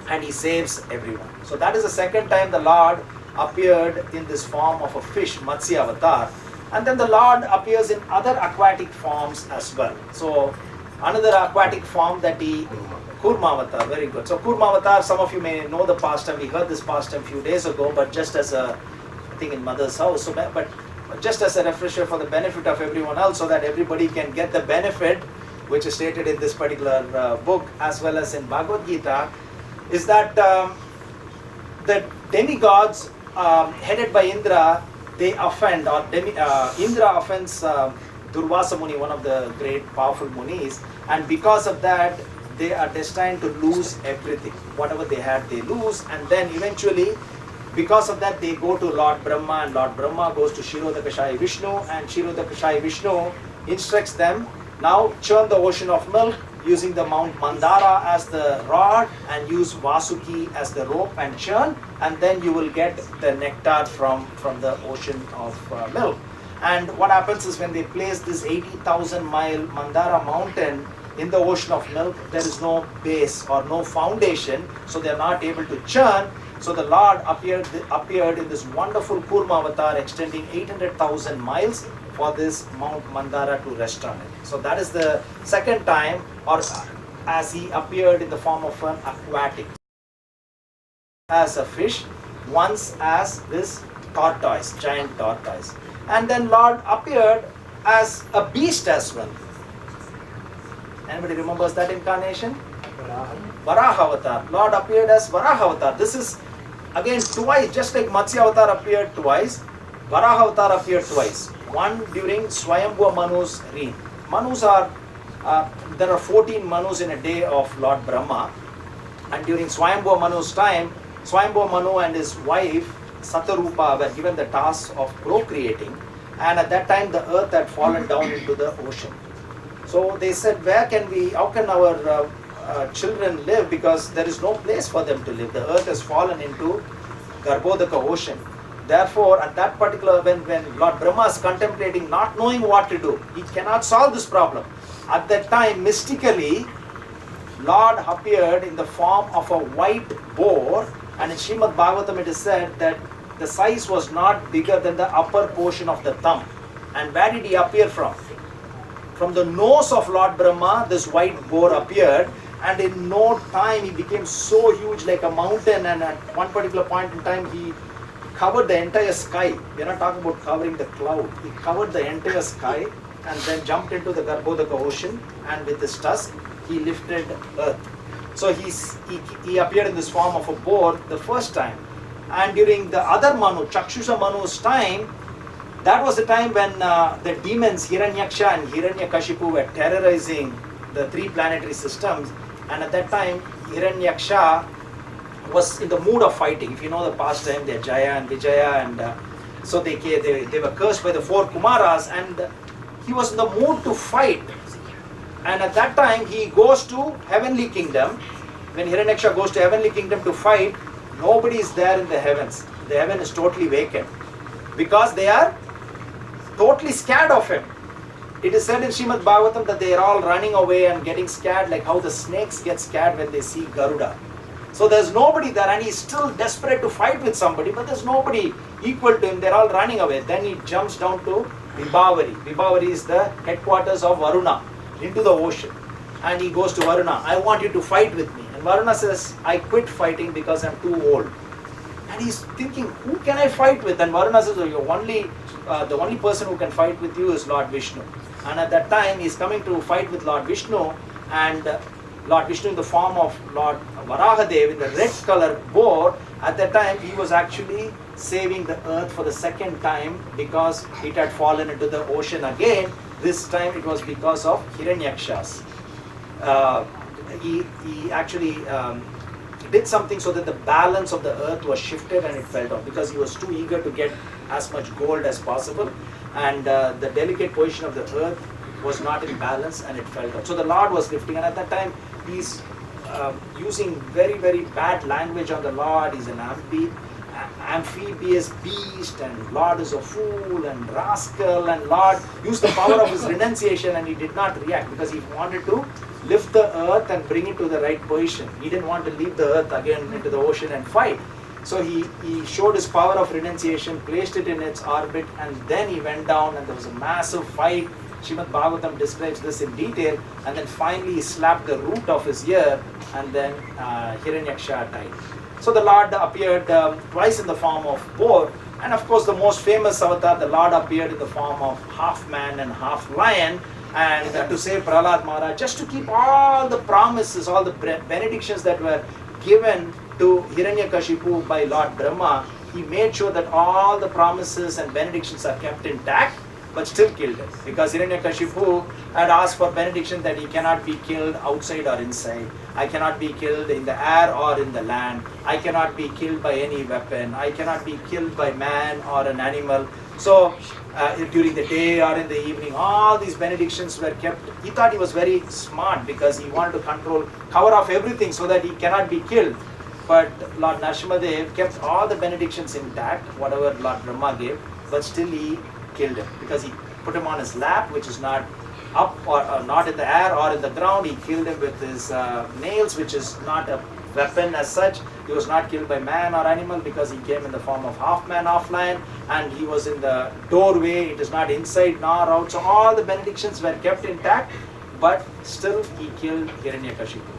and he saves everyone. So that is the second time the Lord appeared in this form of a fish, Matsya avatar, and then the Lord appears in other aquatic forms as well. So another aquatic form that he, Kurma avatar, very good. So Kurma avatar, some of you may know the pastime. We heard this pastime a few days ago, but just as a, I think in mother's house. So, but just as a refresher for the benefit of everyone else, so that everybody can get the benefit, which is stated in this particular book as well as in Bhagavad Gita, is that the demigods headed by Indra, they offend, or Indra offends Durvasa Muni, one of the great powerful munis, and because of that they are destined to lose everything. Whatever they had, they lose, and then eventually because of that they go to Lord Brahma, and Lord Brahma goes to Kshirodakashayi Vishnu, and Kshirodakashayi Vishnu instructs them, now churn the ocean of milk using the Mount Mandara as the rod and use Vasuki as the rope and churn, and then you will get the nectar from the ocean of milk. And what happens is when they place this 80,000 mile Mandara mountain in the ocean of milk, there is no base or no foundation, so they are not able to churn. So the Lord appeared in this wonderful Kurma avatar extending 800,000 miles for this Mount Mandara to rest on it. So that is the second time, or as he appeared in the form of an aquatic, as a fish, once as this tortoise, giant tortoise. And then Lord appeared as a beast as well. Anybody remembers that incarnation? Varaha avatar. Lord appeared as Varaha avatar. This is again twice, just like Matsya avatar appeared twice, Varaha avatar appeared twice. One during Swayambhuva Manu's reign. Manus are, there are 14 Manus in a day of Lord Brahma, and during Swayambhuva Manu's time, Swayambhuva Manu and his wife Satarupa were given the task of procreating, and at that time the earth had fallen down into the ocean. So they said, how can our children live, because there is no place for them to live. The earth has fallen into Garbhodaka ocean. Therefore, at that particular, when Lord Brahma is contemplating, not knowing what to do, he cannot solve this problem. At that time, mystically, Lord appeared in the form of a white boar, and in Srimad Bhagavatam it is said that the size was not bigger than the upper portion of the thumb. And where did he appear from? From the nose of Lord Brahma, this white boar appeared, and in no time he became so huge like a mountain, and at one particular point in time he covered the entire sky. We are not talking about covering the cloud. He covered the entire sky and then jumped into the Garbhodaka ocean, and with his tusk he lifted earth. So he appeared in this form of a boar the first time. And during the other Manu, Chakshusha Manu's time, that was the time when the demons Hiranyaksha and Hiranyakashipu were terrorizing the three planetary systems, and at that time Hiranyaksha was in the mood of fighting. If you know the pastime, they're Jaya and Vijaya, and so they were cursed by the four Kumaras, and he was in the mood to fight. And at that time he goes to heavenly kingdom. When Hiranyaksha goes to heavenly kingdom to fight, nobody is there in the heavens. The heaven is totally vacant because they are totally scared of him. It is said in Srimad Bhagavatam that they are all running away and getting scared, like how the snakes get scared when they see Garuda. So there's nobody there, and he's still desperate to fight with somebody, but there's nobody equal to him. They're all running away. Then he jumps down to Vibhavari. Vibhavari is the headquarters of Varuna, into the ocean. And he goes to Varuna, I want you to fight with me. And Varuna says, I quit fighting because I'm too old. And he's thinking, who can I fight with? And Varuna says, the only person who can fight with you is Lord Vishnu. And at that time, he's coming to fight with Lord Vishnu, and Lord Vishnu in the form of Lord Varahadev in the red colored boar. At that time, he was actually saving the earth for the second time because it had fallen into the ocean again. This time it was because of Hiranyakshas. He actually did something so that the balance of the earth was shifted and it fell down, because he was too eager to get as much gold as possible, and the delicate position of the earth was not in balance and it fell down. So the Lord was lifting, and at that time he's using very, very bad language on the Lord. He's an ampi, amphibious beast, and Lord is a fool and rascal, and Lord used the power of his renunciation, and he did not react because he wanted to lift the earth and bring it to the right position. He didn't want to leave the earth again into the ocean and fight. So he showed his power of renunciation, placed it in its orbit, and then he went down, and there was a massive fight. Srimad Bhagavatam describes this in detail, and then finally he slapped the root of his ear, and then Hiranyaksha died. So the Lord appeared twice in the form of boar, and of course the most famous avatar, the Lord appeared in the form of half man and half lion, and to save Prahlad Maharaj, just to keep all the promises, all the benedictions that were given to Hiranyakashipu by Lord Brahma. He made sure that all the promises and benedictions are kept intact, but still killed him, because Hiranyakashipu had asked for benediction that he cannot be killed outside or inside. I cannot be killed in the air or in the land. I cannot be killed by any weapon. I cannot be killed by man or an animal. So during the day or in the evening, all these benedictions were kept. He thought he was very smart because he wanted to cover off everything so that he cannot be killed. But Lord Narasimhadev kept all the benedictions intact, whatever Lord Brahma gave, but still he killed him because he put him on his lap, which is not up or not in the air or in the ground. He killed him with his nails, which is not a weapon as such. He was not killed by man or animal because he came in the form of half man, half lion, and he was in the doorway. It is not inside nor out. So all the benedictions were kept intact, but still he killed Hiranyakashipu.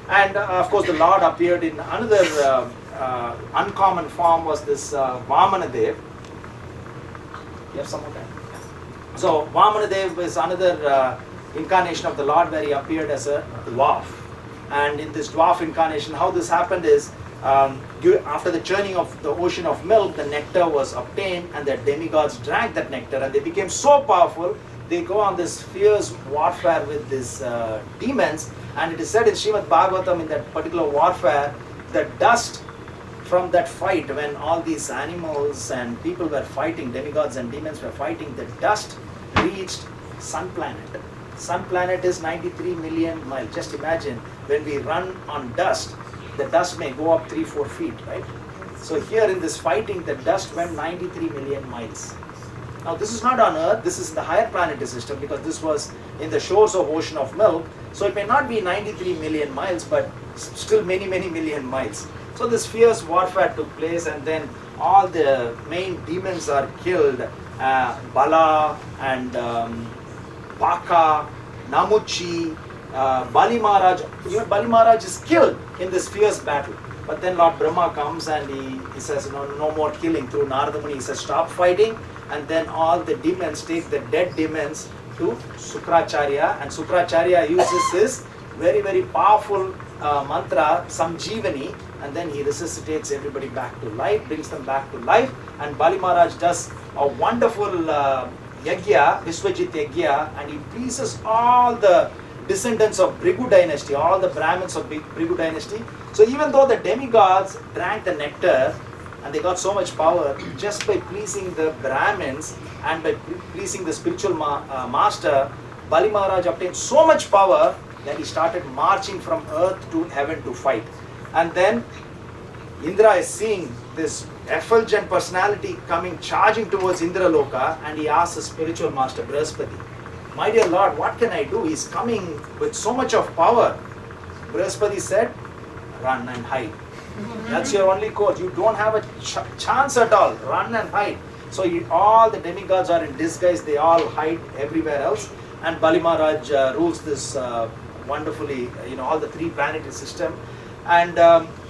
And of course the Lord appeared in another uncommon form, was this Vamanadev. You have some more time? So Vamanadev is another incarnation of the Lord where he appeared as a dwarf. And in this dwarf incarnation, how this happened is, after the churning of the ocean of milk, the nectar was obtained, and the demigods drank that nectar, and they became so powerful, they go on this fierce warfare with these demons. And it is said in Srimad Bhagavatam, in that particular warfare, the dust from that fight, when all these animals and people were fighting, demigods and demons were fighting, the dust reached Sun Planet. Sun Planet is 93 million miles. Just imagine, when we run on dust, the dust may go up 3-4 feet, right? So here in this fighting, the dust went 93 million miles. Now this is not on Earth, this is in the higher planetary system, because this was in the shores of Ocean of Milk. So it may not be 93 million miles, but still many million miles. So this fierce warfare took place, and then all the main demons are killed. Bala and Baka, Namuchi, Bali Maharaj. Even Bali Maharaj is killed in this fierce battle. But then Lord Brahma comes and he says, no more killing. Through Narada Muni, he says, stop fighting. And then all the demons take the dead demons to Sukracharya, and Sukracharya uses his very powerful mantra, Samjeevani, and then he resuscitates everybody back to life, brings them back to life. And Bali Maharaj does a wonderful yagya, Viswajit yagya, and he pleases all the descendants of Bhrigu dynasty, all the Brahmins of Bhrigu dynasty. So even though the demigods drank the nectar and they got so much power, just by pleasing the Brahmins and by pleasing the spiritual master, Bali Maharaj obtained so much power that he started marching from earth to heaven to fight. And then Indra is seeing this effulgent personality coming, charging towards Indraloka, and he asks his spiritual master Brihaspati, my dear Lord, what can I do? He's coming with so much of power. Brihaspati said, run and hide. That's your only course. You don't have a chance at all. Run and hide. So all the demigods are in disguise. They all hide everywhere else. And Bali Maharaj rules this wonderfully, all the 3 planetary system. And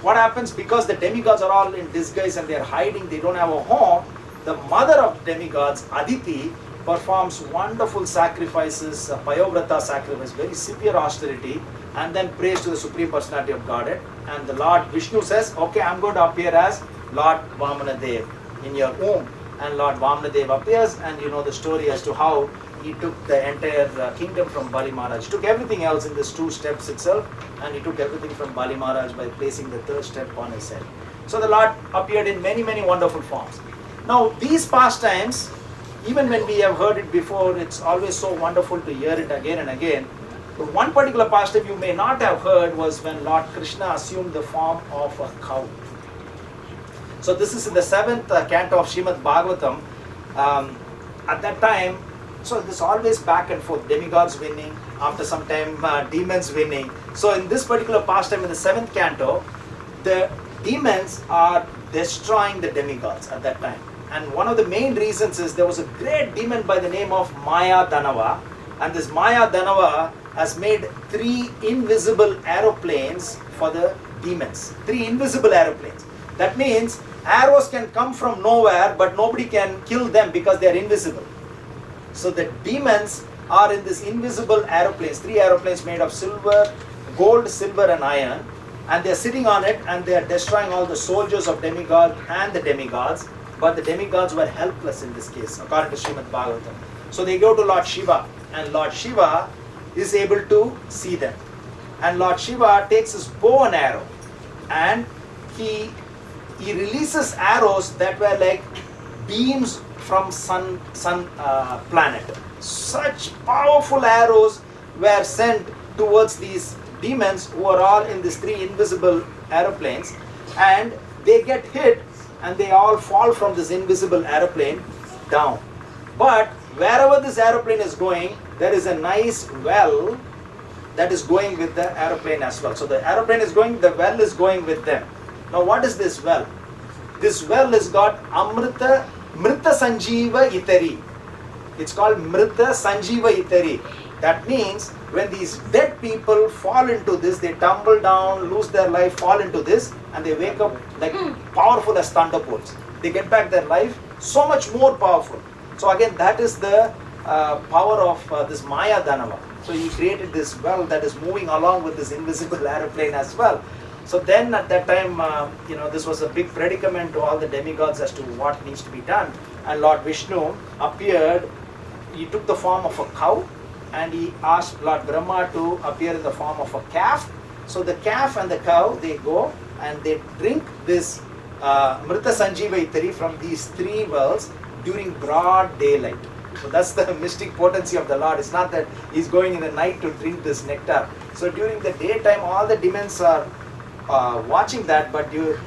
what happens, because the demigods are all in disguise and they are hiding, they don't have a home, the mother of demigods, Aditi, performs wonderful sacrifices, Payovrata sacrifice, very severe austerity, and then prays to the Supreme Personality of Godhead. And the Lord Vishnu says, okay, I'm going to appear as Lord Vamanadev in your womb. And Lord Vamanadev appears, and you know the story as to how he took the entire kingdom from Bali Maharaj. He took everything else in these 2 steps itself, and he took everything from Bali Maharaj by placing the 3rd step on his head. So the Lord appeared in many wonderful forms. Now these pastimes, even when we have heard it before, it's always so wonderful to hear it again and again. But one particular pastime you may not have heard was when Lord Krishna assumed the form of a cow. So this is in the 7th canto of Srimad Bhagavatam. At that time, so this always back and forth, demigods winning, after some time demons winning. So in this particular pastime in the 7th canto, the demons are destroying the demigods at that time. And one of the main reasons is there was a great demon by the name of Maya Danava, and this Maya Danava has made 3 invisible aeroplanes for the demons. 3 invisible aeroplanes. That means arrows can come from nowhere, but nobody can kill them because they are invisible. So the demons are in these invisible aeroplanes, 3 aeroplanes made of silver, gold, silver and iron, and they are sitting on it and they are destroying all the soldiers of demigod and the demigods, but the demigods were helpless in this case, according to Srimad Bhagavatam. So they go to Lord Shiva, and Lord Shiva is able to see them. And Lord Shiva takes his bow and arrow, and he releases arrows that were like beams from sun planet. Such powerful arrows were sent towards these demons who are all in these 3 invisible aeroplanes, and they get hit and they all fall from this invisible aeroplane down. But wherever this aeroplane is going, there is a nice well that is going with the aeroplane as well. So the aeroplane is going, the well is going with them. Now what is this well? This well is got Mrita Sanjeeva Itari. It's called Mrita Sanjeeva Itari. That means when these dead people fall into this, they tumble down, lose their life, fall into this, and they wake up like powerful as thunderbolts. They get back their life so much more powerful. So again, that is the power of this Maya Danava. So he created this well that is moving along with this invisible aeroplane as well. So then at that time, this was a big predicament to all the demigods as to what needs to be done. And Lord Vishnu appeared, he took the form of a cow, and he asked Lord Brahma to appear in the form of a calf. So the calf and the cow, they go and they drink this Mrita Sanjeeva Itari from these 3 wells during broad daylight. So that's the mystic potency of the Lord. It's not that he's going in the night to drink this nectar. So during the daytime, all the demons are watching that, but due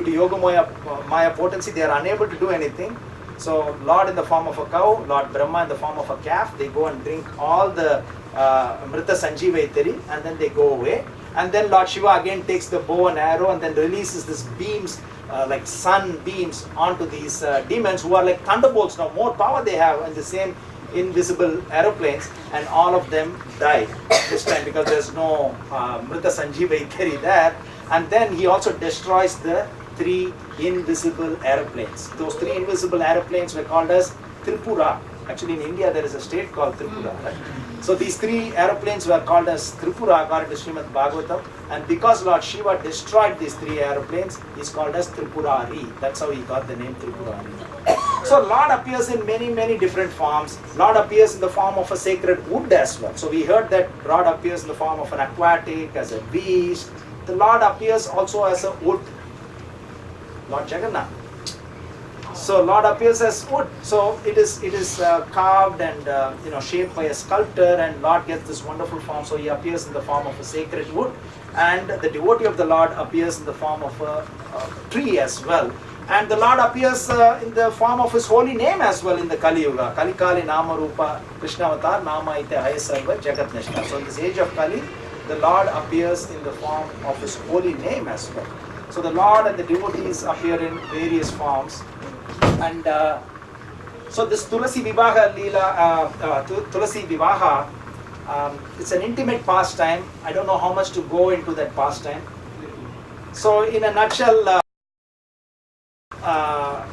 to Yoga Maya potency, they are unable to do anything. So Lord in the form of a cow, Lord Brahma in the form of a calf, they go and drink all the Mrita Sanjeeva Itari, and then they go away. And then Lord Shiva again takes the bow and arrow and then releases these beams, like sun beams, onto these demons who are like thunderbolts. Now more power they have in the same invisible aeroplanes, and all of them die this time because there's no Mrita Sanjeeva Itari there. And then he also destroys the 3 invisible aeroplanes. Those 3 invisible aeroplanes were called as Tripura. Actually in India there is a state called Tripura, right? So these 3 aeroplanes were called as Tripura according to Srimad Bhagavatam, and because Lord Shiva destroyed these 3 aeroplanes, he's called as Tripurari. That's how he got the name Tripurari. So Lord appears in many different forms. Lord appears in the form of a sacred wood as well. So we heard that Lord appears in the form of an aquatic, as a beast. The Lord appears also as a wood, Lord Jagannath. So Lord appears as wood. So it is carved and shaped by a sculptor, and Lord gets this wonderful form. So he appears in the form of a sacred wood, and the devotee of the Lord appears in the form of a tree as well. And the Lord appears in the form of his holy name as well in the Kali Yuga. Kali Kali Nama Rupa Krishna Avatar Nama Ite Hayasarva Jagat Nishta. So in this age of Kali, the Lord appears in the form of his holy name as well. So the Lord and the devotees appear in various forms. And so this Tulasi Vivaha Leela, Tulasi Vivaha, it's an intimate pastime. I don't know how much to go into that pastime. So in a nutshell,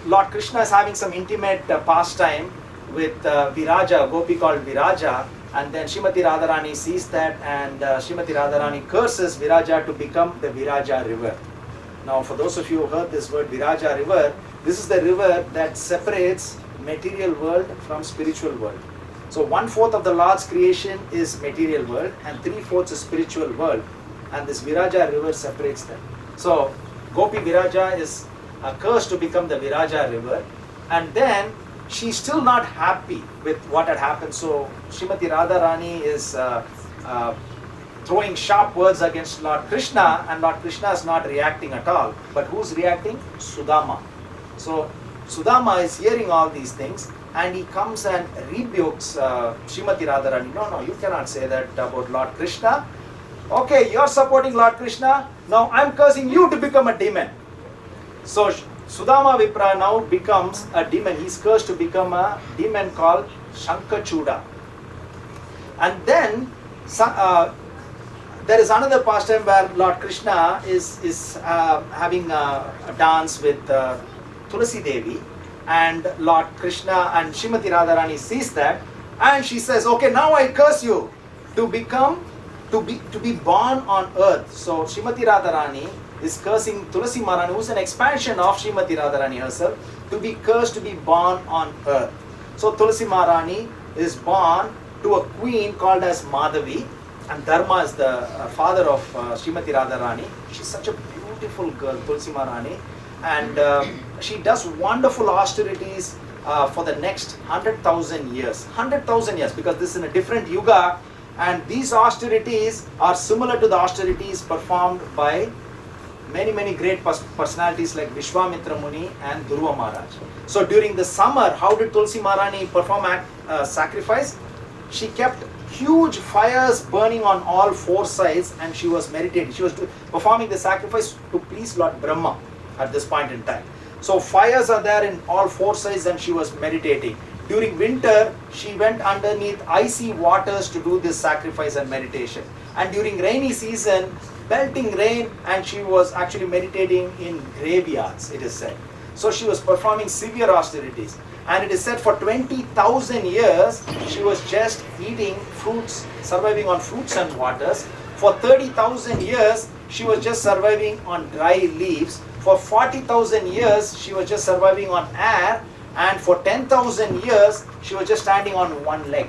Lord Krishna is having some intimate pastime with Viraja, a gopi called Viraja, and then Srimati Radharani sees that, and Srimati Radharani curses Viraja to become the Viraja river. Now for those of you who heard this word Viraja river, this is the river that separates material world from spiritual world. So 1/4 of the Lord's creation is material world and 3/4 is spiritual world, and this Viraja river separates them. So Gopi Viraja is cursed to become the Viraja river, and then she's still not happy with what had happened. So Srimati Radharani is throwing sharp words against Lord Krishna, and Lord Krishna is not reacting at all. But who's reacting? Sudama. So Sudama is hearing all these things, and he comes and rebukes Srimati Radharani. No, you cannot say that about Lord Krishna. Okay, you're supporting Lord Krishna. Now I'm cursing you to become a demon. So Sudama Vipra now becomes a demon. He's cursed to become a demon called Shankachuda. And then there is another pastime where Lord Krishna is having a dance with Tulasi Devi, and Lord Krishna and Srimati Radharani sees that, and she says, okay, now I curse you to be born on earth. So Srimati Radharani is cursing Tulasi Maharani, who is an expansion of Srimati Radharani herself, to be cursed to be born on earth. So Tulasi Maharani is born to a queen called as Madhavi, and Dharma is the father of Srimati Radharani. She's such a beautiful girl, Tulasi Maharani, and she does wonderful austerities for the next 100,000 years. 100,000 years, because this is in a different yuga, and these austerities are similar to the austerities performed by many great personalities like Vishwamitra Muni and Dhruva Maharaj. So during the summer, how did Tulsi Maharani perform sacrifice? She kept huge fires burning on all four sides, and she was meditating. She was performing the sacrifice to please Lord Brahma at this point in time. So fires are there in all four sides, and she was meditating. During winter, she went underneath icy waters to do this sacrifice and meditation. And during rainy season, belting rain, and she was actually meditating in graveyards, it is said. So she was performing severe austerities. And it is said for 20,000 years, she was just eating fruits, surviving on fruits and waters. For 30,000 years, she was just surviving on dry leaves. For 40,000 years, she was just surviving on air. And for 10,000 years, she was just standing on one leg.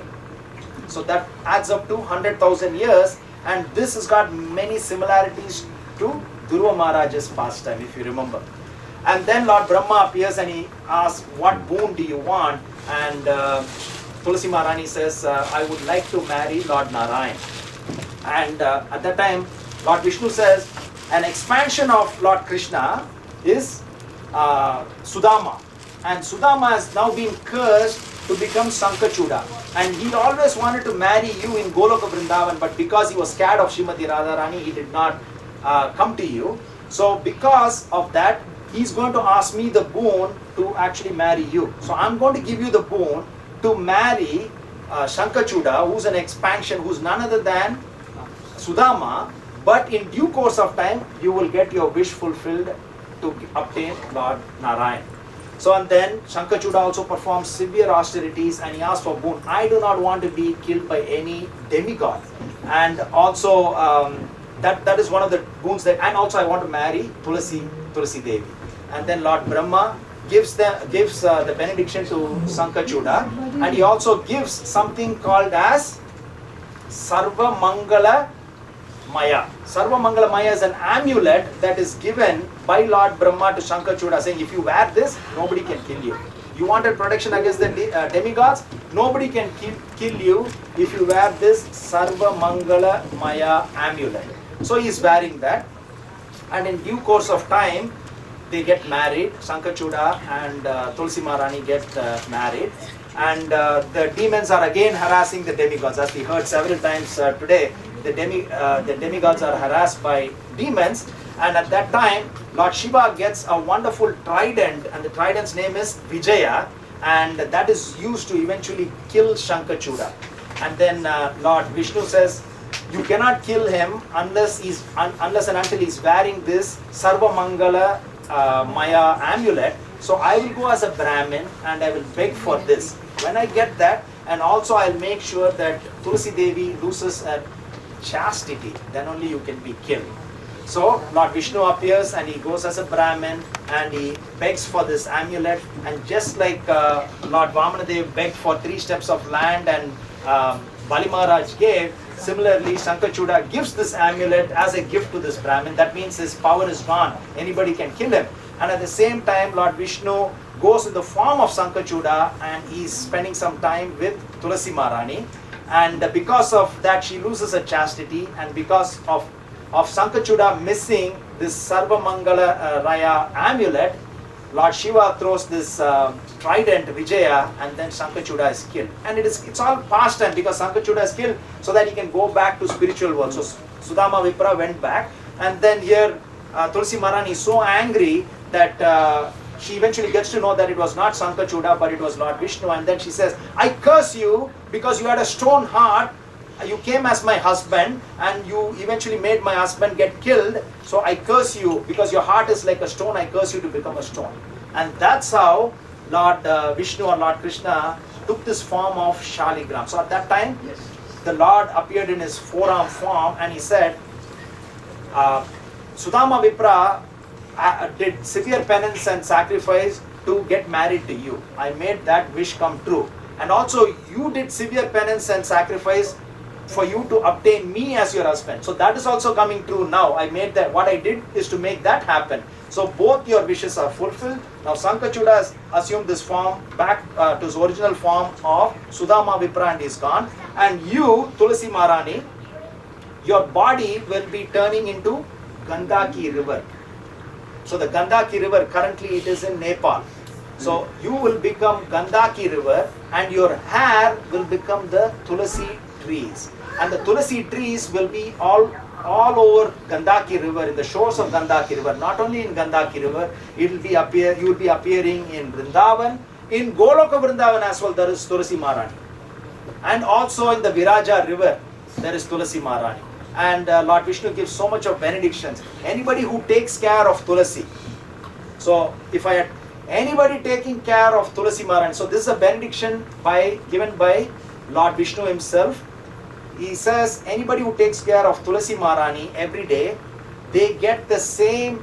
So that adds up to 100,000 years. And this has got many similarities to Dhruva Maharaj's pastime, if you remember. And then Lord Brahma appears and he asks, what boon do you want? And Tulasi Maharani says, I would like to marry Lord Narayan. And at that time, Lord Vishnu says, an expansion of Lord Krishna is Sudama. And Sudama has now been cursed to become Sankachuda. And he always wanted to marry you in Goloka Vrindavan, but because he was scared of Srimati Radharani, he did not come to you. So because of that, he's going to ask me the boon to actually marry you. So I'm going to give you the boon to marry Shankachuda, who's an expansion, who's none other than Sudama. But in due course of time, you will get your wish fulfilled to obtain Lord Narayan. So and then Shankachuda also performs severe austerities, and he asks for boon. I do not want to be killed by any demigod. And also that is one of the boons that, and also I want to marry Tulasi Devi. And then Lord Brahma gives the benediction to Sankachuda, and he also gives something called as Sarva Mangala Maya. Sarva Mangala Maya is an amulet that is given by Lord Brahma to Shankachuda, saying if you wear this, nobody can kill you. You wanted protection against the demigods? Nobody can kill you if you wear this Sarva Mangala Maya amulet. So he is wearing that, and in due course of time, they get married. Sankachuda and Tulsi Maharani get married, and the demons are again harassing the demigods. As we heard several times today, the demigods are harassed by demons, and at that time, Lord Shiva gets a wonderful trident, and the trident's name is Vijaya, and that is used to eventually kill Shankachuda. And then Lord Vishnu says, you cannot kill him unless and until he's wearing this Sarva Mangala Maya amulet. So I will go as a Brahmin and I will beg for this. When I get that, and also I'll make sure that Tulsi Devi loses her chastity, then only you can be killed. So Lord Vishnu appears and he goes as a Brahmin and he begs for this amulet, and just like Lord Vamanadev begged for 3 steps of land and Bali Maharaj gave, similarly Shankachuda gives this amulet as a gift to this Brahmin. That means his power is gone. Anybody can kill him. And at the same time, Lord Vishnu goes in the form of Sankachuda and he's spending some time with Tulasi Maharani. and because of that she loses her chastity, and because of Sankachuda missing this Sarvamangala Raya amulet, Lord Shiva throws this trident Vijaya, and then Sankachuda is killed. And it's all past time because Sankachuda is killed so that he can go back to spiritual world. So Sudama Vipra went back, and then here Tulsi Maharani is so angry that she eventually gets to know that it was not Sankachuda but it was Lord Vishnu, and then she says, I curse you because you had a stone heart. You came as my husband and you eventually made my husband get killed. So I curse you because your heart is like a stone. I curse you to become a stone. And that's how Lord Vishnu or Lord Krishna took this form of Shaligram. So at that time, the Lord appeared in his four-arm form and he said, Sudama Vipra did severe penance and sacrifice to get married to you. I made that wish come true. And also you did severe penance and sacrifice for you to obtain me as your husband. So that is also coming true now. I made that, what I did is to make that happen. So both your wishes are fulfilled. Now Sankachuda has assumed this form back to his original form of Sudama Vipra and is gone. And you, Tulsi Maharani, your body will be turning into Gandaki river. So the Gandaki river, currently it is in Nepal. So you will become Gandaki river and your hair will become the Tulsi trees. And the Tulsi trees will be all over Gandaki river, in the shores of Gandaki river. Not only in Gandaki river, you will be appearing in Vrindavan. In Goloka Vrindavan as well, there is Tulsi Maharani. And also in the Viraja river, there is Tulsi Maharani. And Lord Vishnu gives so much of benedictions. Anybody who takes care of Tulsi. So if I had anybody taking care of Tulsi Maharani, so this is a benediction given by Lord Vishnu himself. He says anybody who takes care of Tulsi Maharani every day, they get the same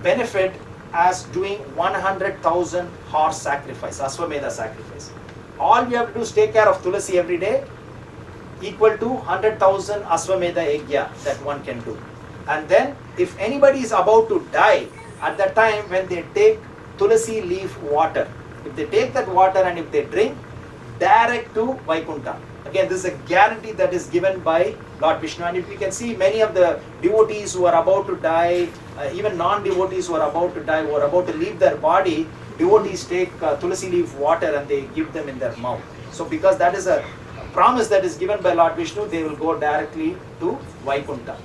benefit as doing 100,000 horse sacrifice, Aswamedha sacrifice. All we have to do is take care of Tulsi every day, equal to 100,000 Aswamedha Yajna that one can do. And then if anybody is about to die, at that time when they take Tulsi leaf water, if they take that water and if they drink, direct to Vaikuntha. Again, this is a guarantee that is given by Lord Vishnu. And if you can see, many of the devotees who are about to die, even non-devotees who are about to die, who are about to leave their body, devotees take Tulsi leaf water and they give them in their mouth. So because that is a promise that is given by Lord Vishnu, they will go directly to Vaikuntha.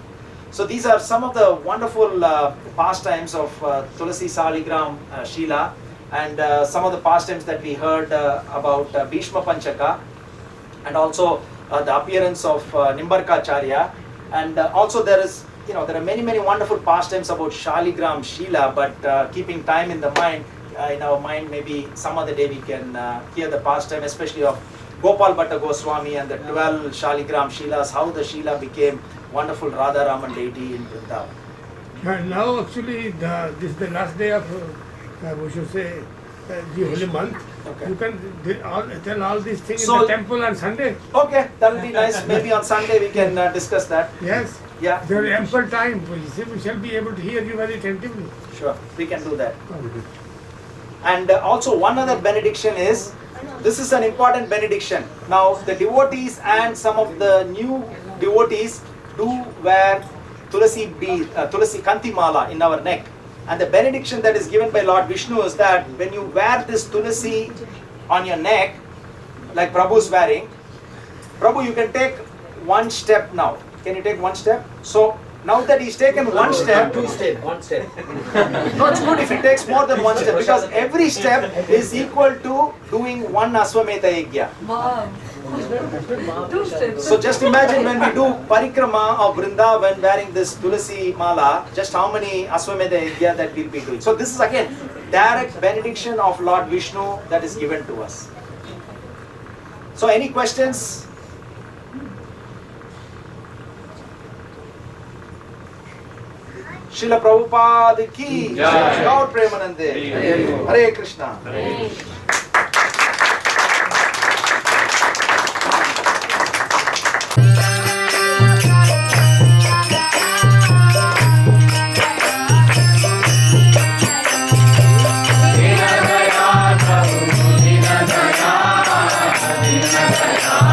So these are some of the wonderful pastimes of Tulsi Saligram Sheela, and some of the pastimes that we heard about Bhishma Panchaka, and also the appearance of Nimbarkacharya, and also there are many wonderful pastimes about Shaligram Sheela, but keeping time in our mind, maybe some other day we can hear the pastime, especially of Gopal Bhatta Goswami and the 12 Shaligram Sheelas, how the Sheela became wonderful Radha Raman deity in Vrindavan. And now actually this is the last day of we should say the holy month. Okay. You can tell all these things So- in the temple on Sunday. Okay, that will be nice. Maybe on Sunday we can discuss that. Yes. Yeah, There is ample time. We shall be able to hear you very attentively. sure, we can do that. And also one other benediction is, this is an important benediction. Now the devotees and some of the new devotees do wear Tulsi Kanti Mala in our neck. And the benediction that is given by Lord Vishnu is that when you wear this Tulsi on your neck, like Prabhu is wearing, Prabhu, you can take one step now. Can you take one step? So now that he's taken one step, One step. no, it's good if he takes more than one step, because every step is equal to doing one Aswamedha Yajna. Wow. 2 steps. So just imagine when we do parikrama of Vrindavan wearing this Tulsi Mala, just how many Aswamedha Yajna that we'll be doing. So this is again direct benediction of Lord Vishnu that is given to us. So any questions? Srila Prabhupada ki Jai. Gaur Premanande. Hare Krishna. Dina Daya Prabhu Dina Daya Dina Daya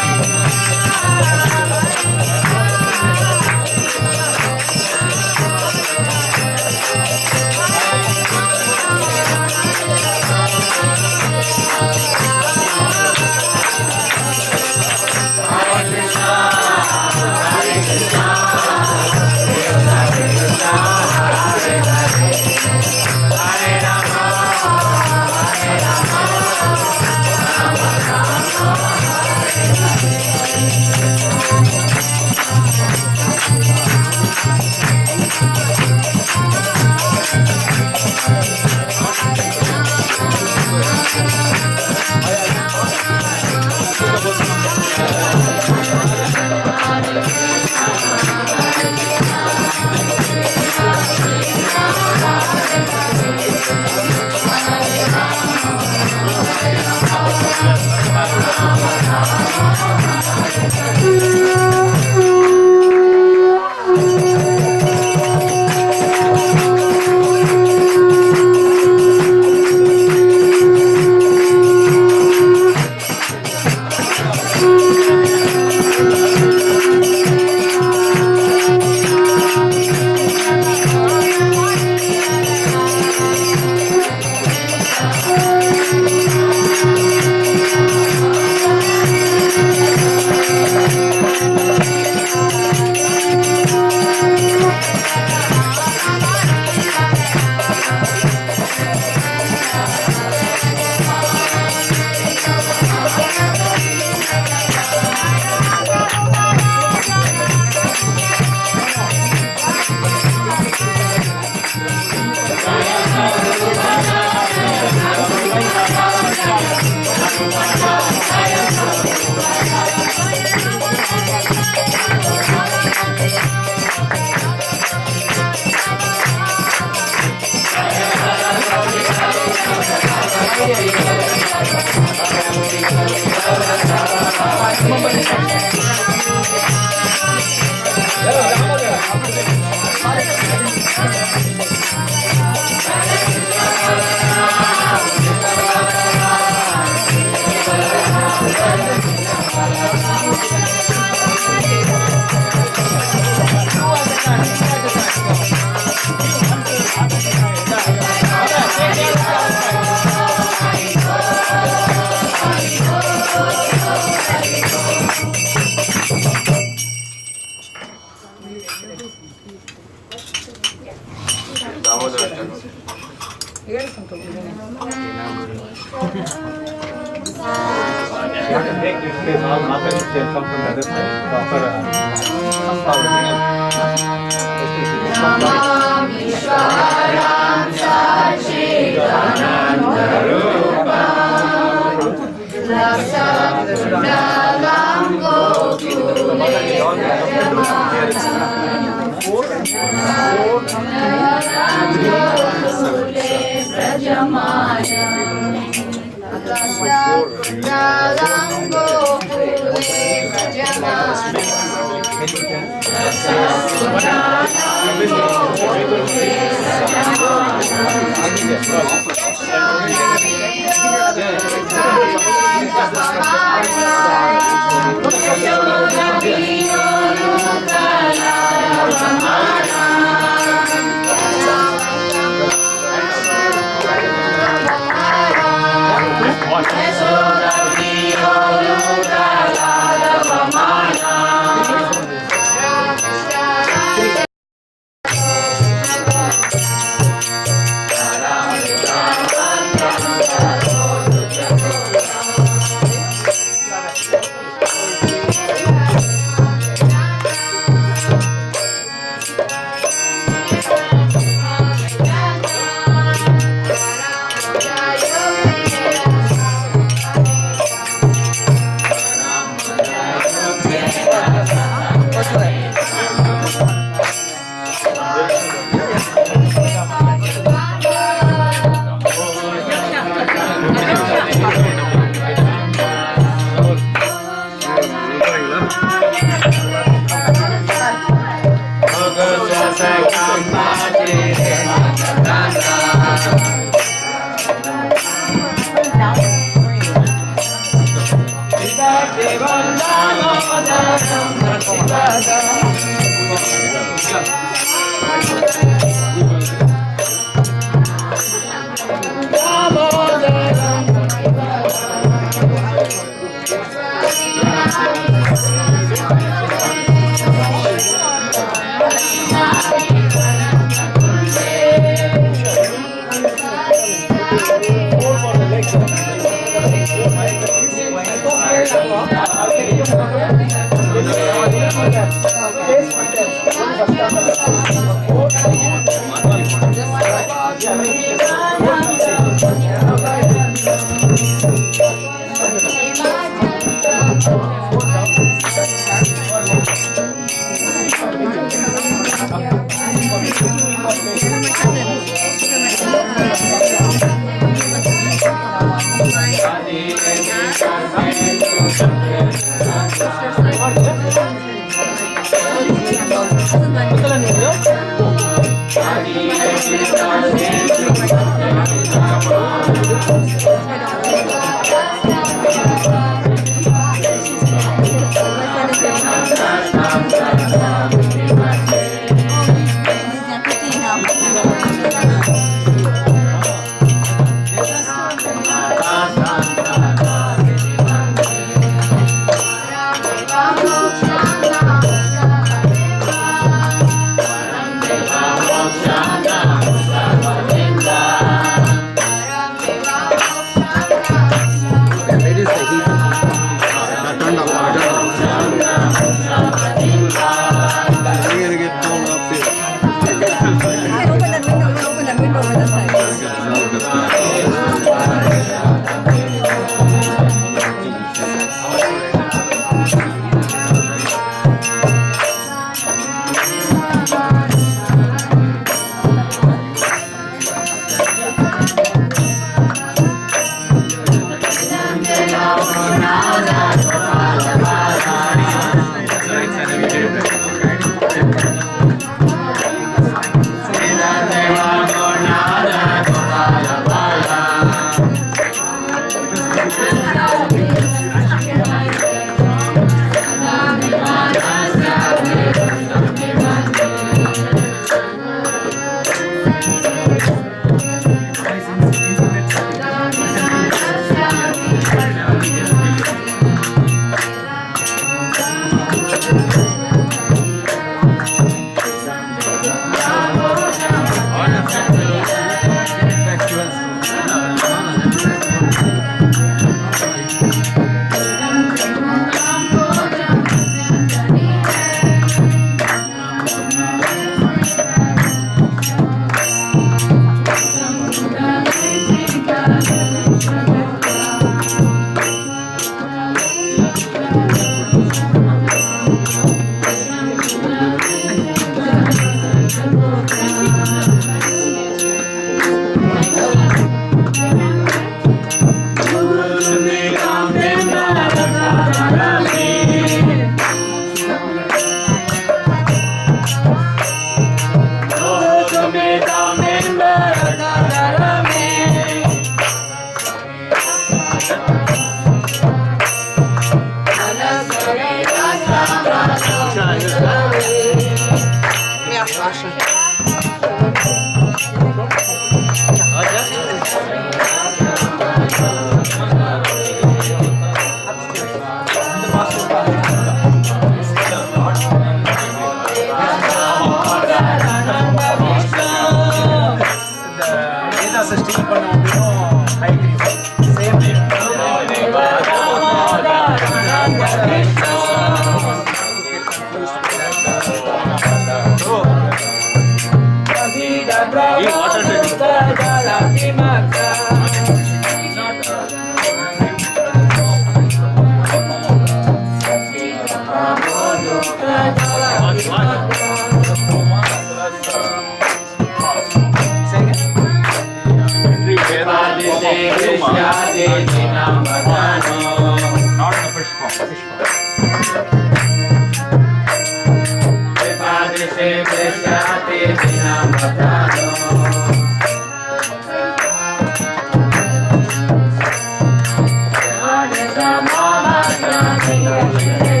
Mama, Yeah,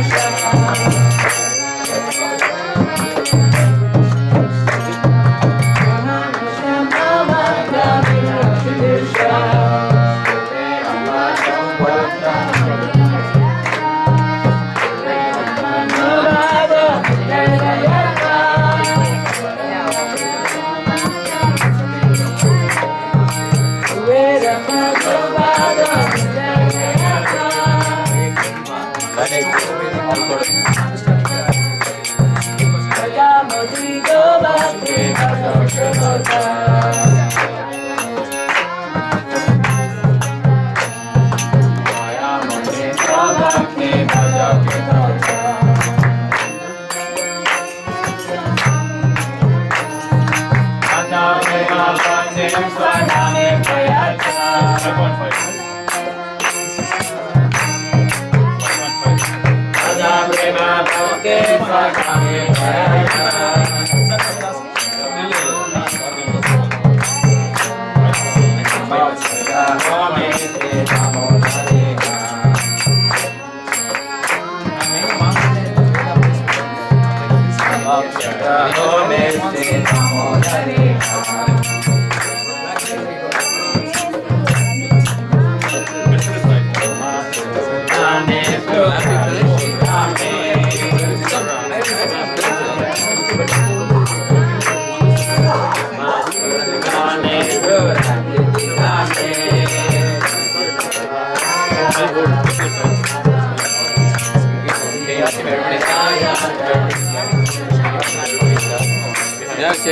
check.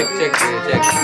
Jaya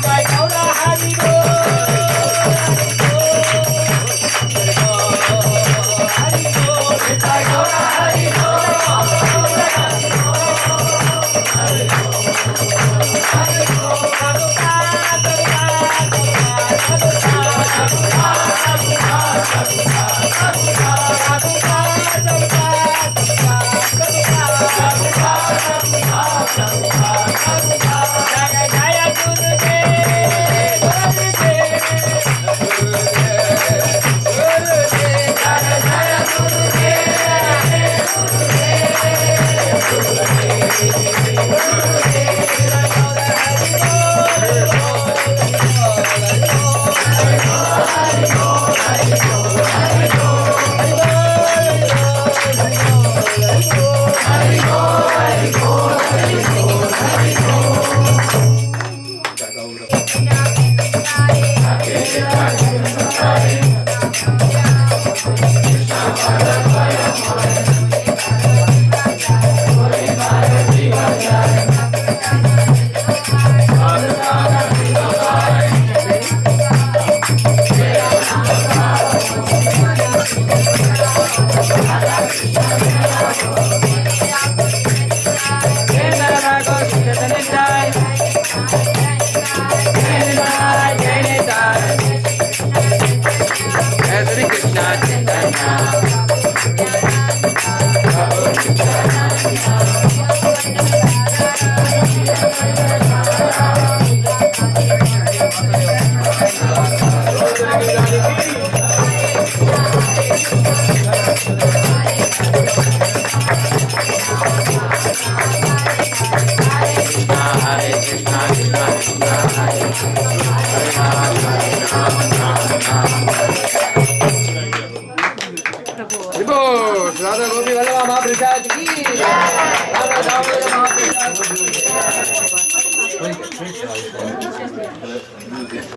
Bye. Hare Krishna Chaitanya Hare Krishna Krishna Krishna Hare Hare Radha Gopi Vallabha Mahaprasad ki Radha Damodar Mahaprasad ki